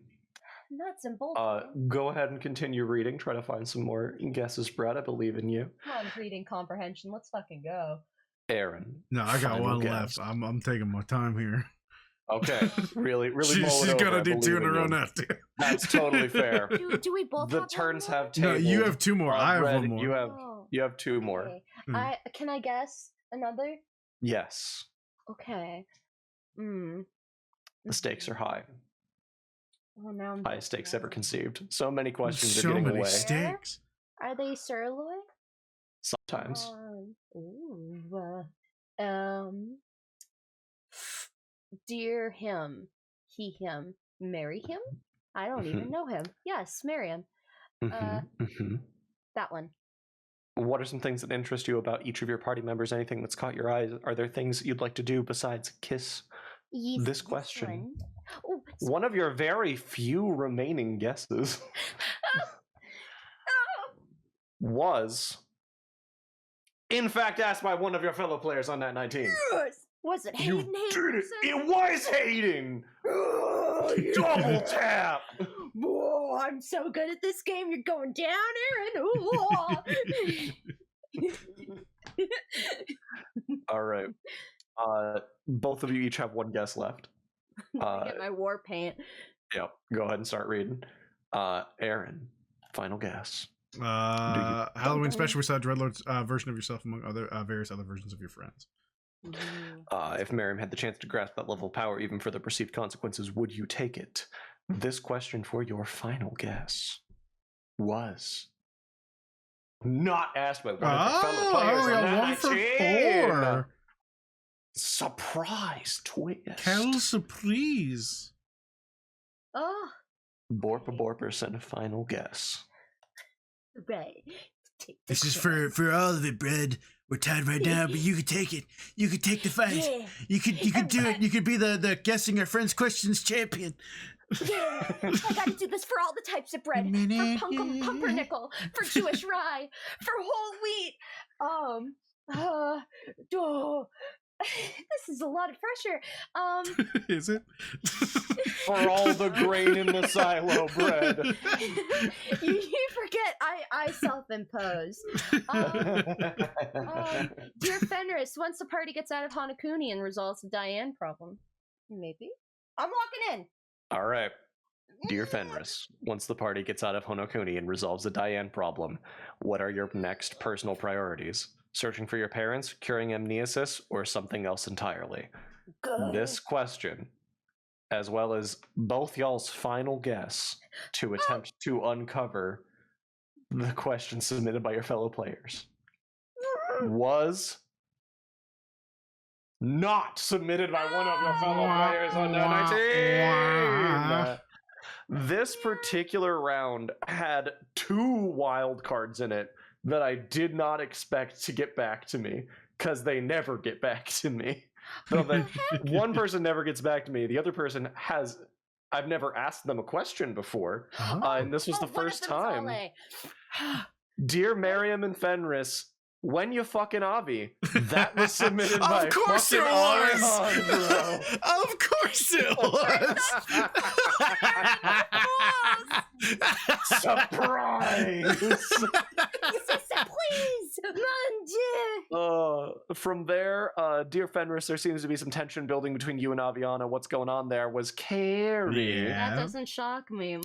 Nuts and bolts. Go ahead and continue reading. Try to find some more guesses, Brett. I believe in you. Come on, reading comprehension. Let's fucking go. Aaron. No, I got final one guess. left. I'm taking my time here. Okay, really She's gonna do two in a row now. That's totally fair. Do we both The have turns one more? have tabled. No, you have two more. I have Red, one more. You have two more. Okay. Mm. Can I guess another? Yes. Okay. Hmm. The stakes are high. Oh, now I'm Highest stakes ever conceived. So many questions are So getting many away. stakes. Are they sirloin? Sometimes. Dear him, he, him, marry him? I don't even know him. Yes, marry him. That one. What are some things that interest you about each of your party members? Anything that's caught your eyes? Are there things you'd like to do besides kiss? Yes, This question. one. Oh, One of your very few remaining guesses was, in fact, asked by one of your fellow players on Nat19. yes! Was it You Hayden did it! Haydenson? It was Hayden! Double tap! Whoa, I'm so good at this game. You're going down, Aaron. All right. Both of you each have one guess left. I get my war paint. Yep. Go ahead and start reading. Aaron, final guess. Halloween special besides Dreadlord's version of yourself among other various other versions of your friends. If Miriam had the chance to grasp that level of power, even for the perceived consequences, would you take it? This question for your final guess was not asked by one of your fellow players we on got one for Nat19. 4. Surprise twist. Quelle surprise. Oh, Borpa Borper sent a final guess. right. This is for all of it, Bread. We're tied right now, but you could take it. You could take the fight. Yeah. You could do it. You could be the guessing our friends' questions champion. Yeah, I gotta do this for all the types of bread. For pumpernickel, for Jewish rye, for whole wheat. This is a lot of pressure. Is it? For all the grain in the silo bread. You forget I self-impose. Dear Fenris, once the party gets out of Hanakuni and resolves the Diane problem. Maybe. I'm locking in. All right. Dear Fenris, once the party gets out of Honokuni and resolves the Diane problem, what are your next personal priorities? Searching for your parents, curing amnesis, or something else entirely? Good. This question, as well as both y'all's final guess to attempt to uncover the question submitted by your fellow players, was not submitted by one of your fellow players on Nat19. This particular round had 2 wild cards in it that I did not expect to get back to me, because they never get back to me. So that one person never gets back to me, the other person has, I've never asked them a question before, and this was the first time. Dear Miriam and Fenris, When you fucking Avi. That was submitted by Of course it fucking was! Arihan, Of course it was! Surprise! Please, mon Dieu. From there, dear Fenris, there seems to be some tension building between you and Aviana. What's going on there was Carrie. Yeah. That doesn't shock me.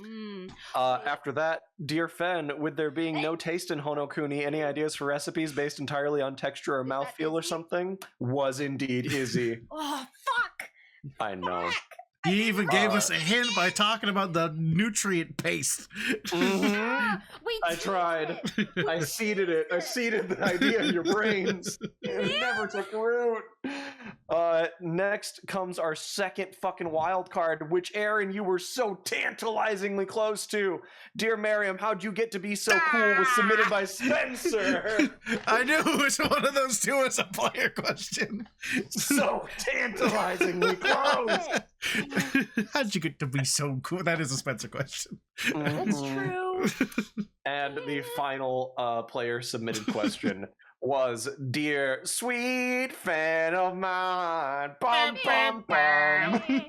After that, dear Fen, with there being no taste in Honokuni, any ideas for recipes based entirely on texture or mouthfeel or Izzy? something? Was indeed Izzy. Oh, fuck. I know. He even gave us a hint by talking about the nutrient paste. Mhm. We I tried. I seeded it. I seeded the idea in your brains. It never took root. Next comes our second fucking wild card, which Aaron, you were so tantalizingly close to. Dear Miriam, how'd you get to be so cool? Was submitted by Spencer. I knew it was one of those two as a player question. So tantalizingly close. How'd you get to be so cool? That is a Spencer question. That's Mhm. true. And the final player submitted question was, dear sweet fan of mine, bum, bum, bum,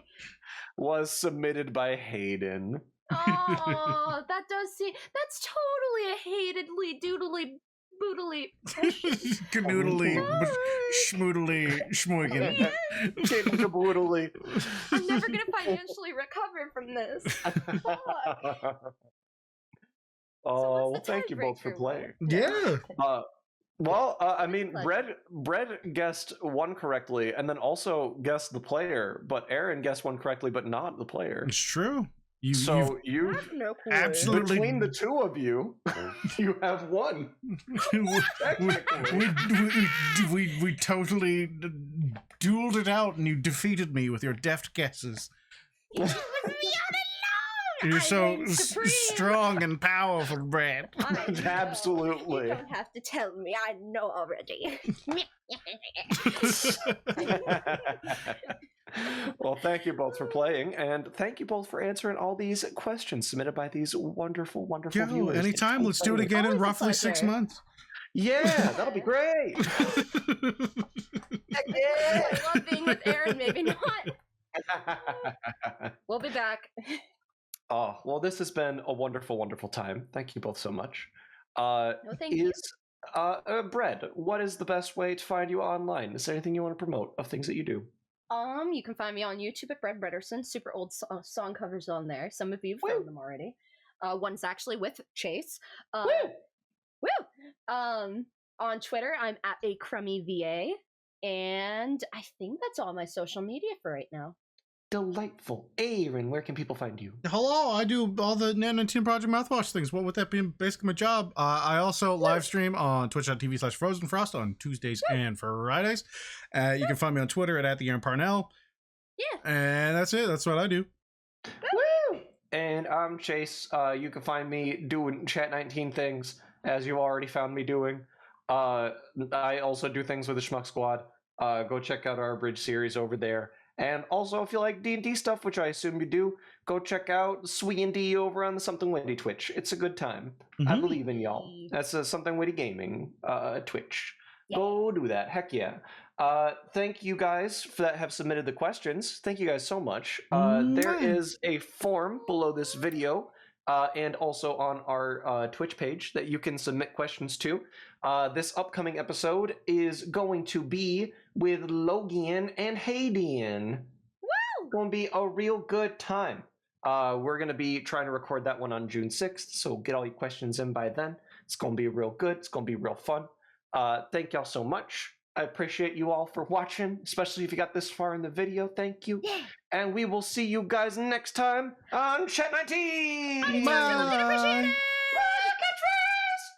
was submitted by Hayden. Oh, that does seem. That's totally a hatedly, doodly, boodly. Canoodly, schmoodly, schmoigan. Caboodly. I'm never gonna financially recover from this. Fuck. Oh, what's well, the thank you both for tiebreaker, playing. Yeah. I mean, Pleasure. Bread guessed one correctly, and then also guessed the player, but Aaron guessed one correctly, but not the player. It's true. You've So I you, have no clue. absolutely- between the two of you, you have won. we totally dueled it out, and you defeated me with your deft guesses. It was me all alone. You're I so reign supreme. strong and powerful, Brad. I know. Absolutely. You don't have to tell me. I know already. Well, thank you both for playing, and thank you both for answering all these questions submitted by these wonderful, wonderful Yo, viewers. anytime. It's Let's do it exciting. again in Always a roughly 6 pleasure. months. Yeah, that'll be great. I love being with Aaron. Maybe not. We'll be back. Oh, well, this has been a wonderful, wonderful time. Thank you both so much. No, thank you. Bread, what is the best way to find you online? Is there anything you want to promote of things that you do? You can find me on YouTube at Bread Brederson. Super old song covers on there. Some of you have found them already. One's actually with Chase. Woo! On Twitter, I'm at a crummy VA, and I think that's all my social media for right now. Delightful. Aaron, where can people find you? Hello, I do all the Nat19 Project Mouthwash things. What with that being basically my job. I also live stream on twitch.tv/FrozenFrost on Tuesdays and Fridays. You can find me on Twitter at the Parnell. Yeah. And that's it. That's what I do. Woo! And I'm Chase. You can find me doing Chat19 things, as you already found me doing. I also do things with the Schmuck Squad. Go check out our Bridge series over there. And also, if you like D&D stuff, which I assume you do, go check out D over on the Something Witty Twitch. It's a good time. I Mhm. believe in y'all. That's Something Witty Gaming Twitch. Yeah. Go do that. Heck yeah. Thank you guys that have submitted the questions. Thank you guys so much. There is a form below this video and also on our Twitch page that you can submit questions to. This upcoming episode is going to be with Logan and Hayden. Woo! Going to be a real good time. We're going to be trying to record that one on June 6th, so get all your questions in by then. It's going to be real good. It's going to be real fun. Thank y'all so much. I appreciate you all for watching, especially if you got this far in the video. Thank you. Yeah. And we will see you guys next time on Chat19. Bye. Appreciate it.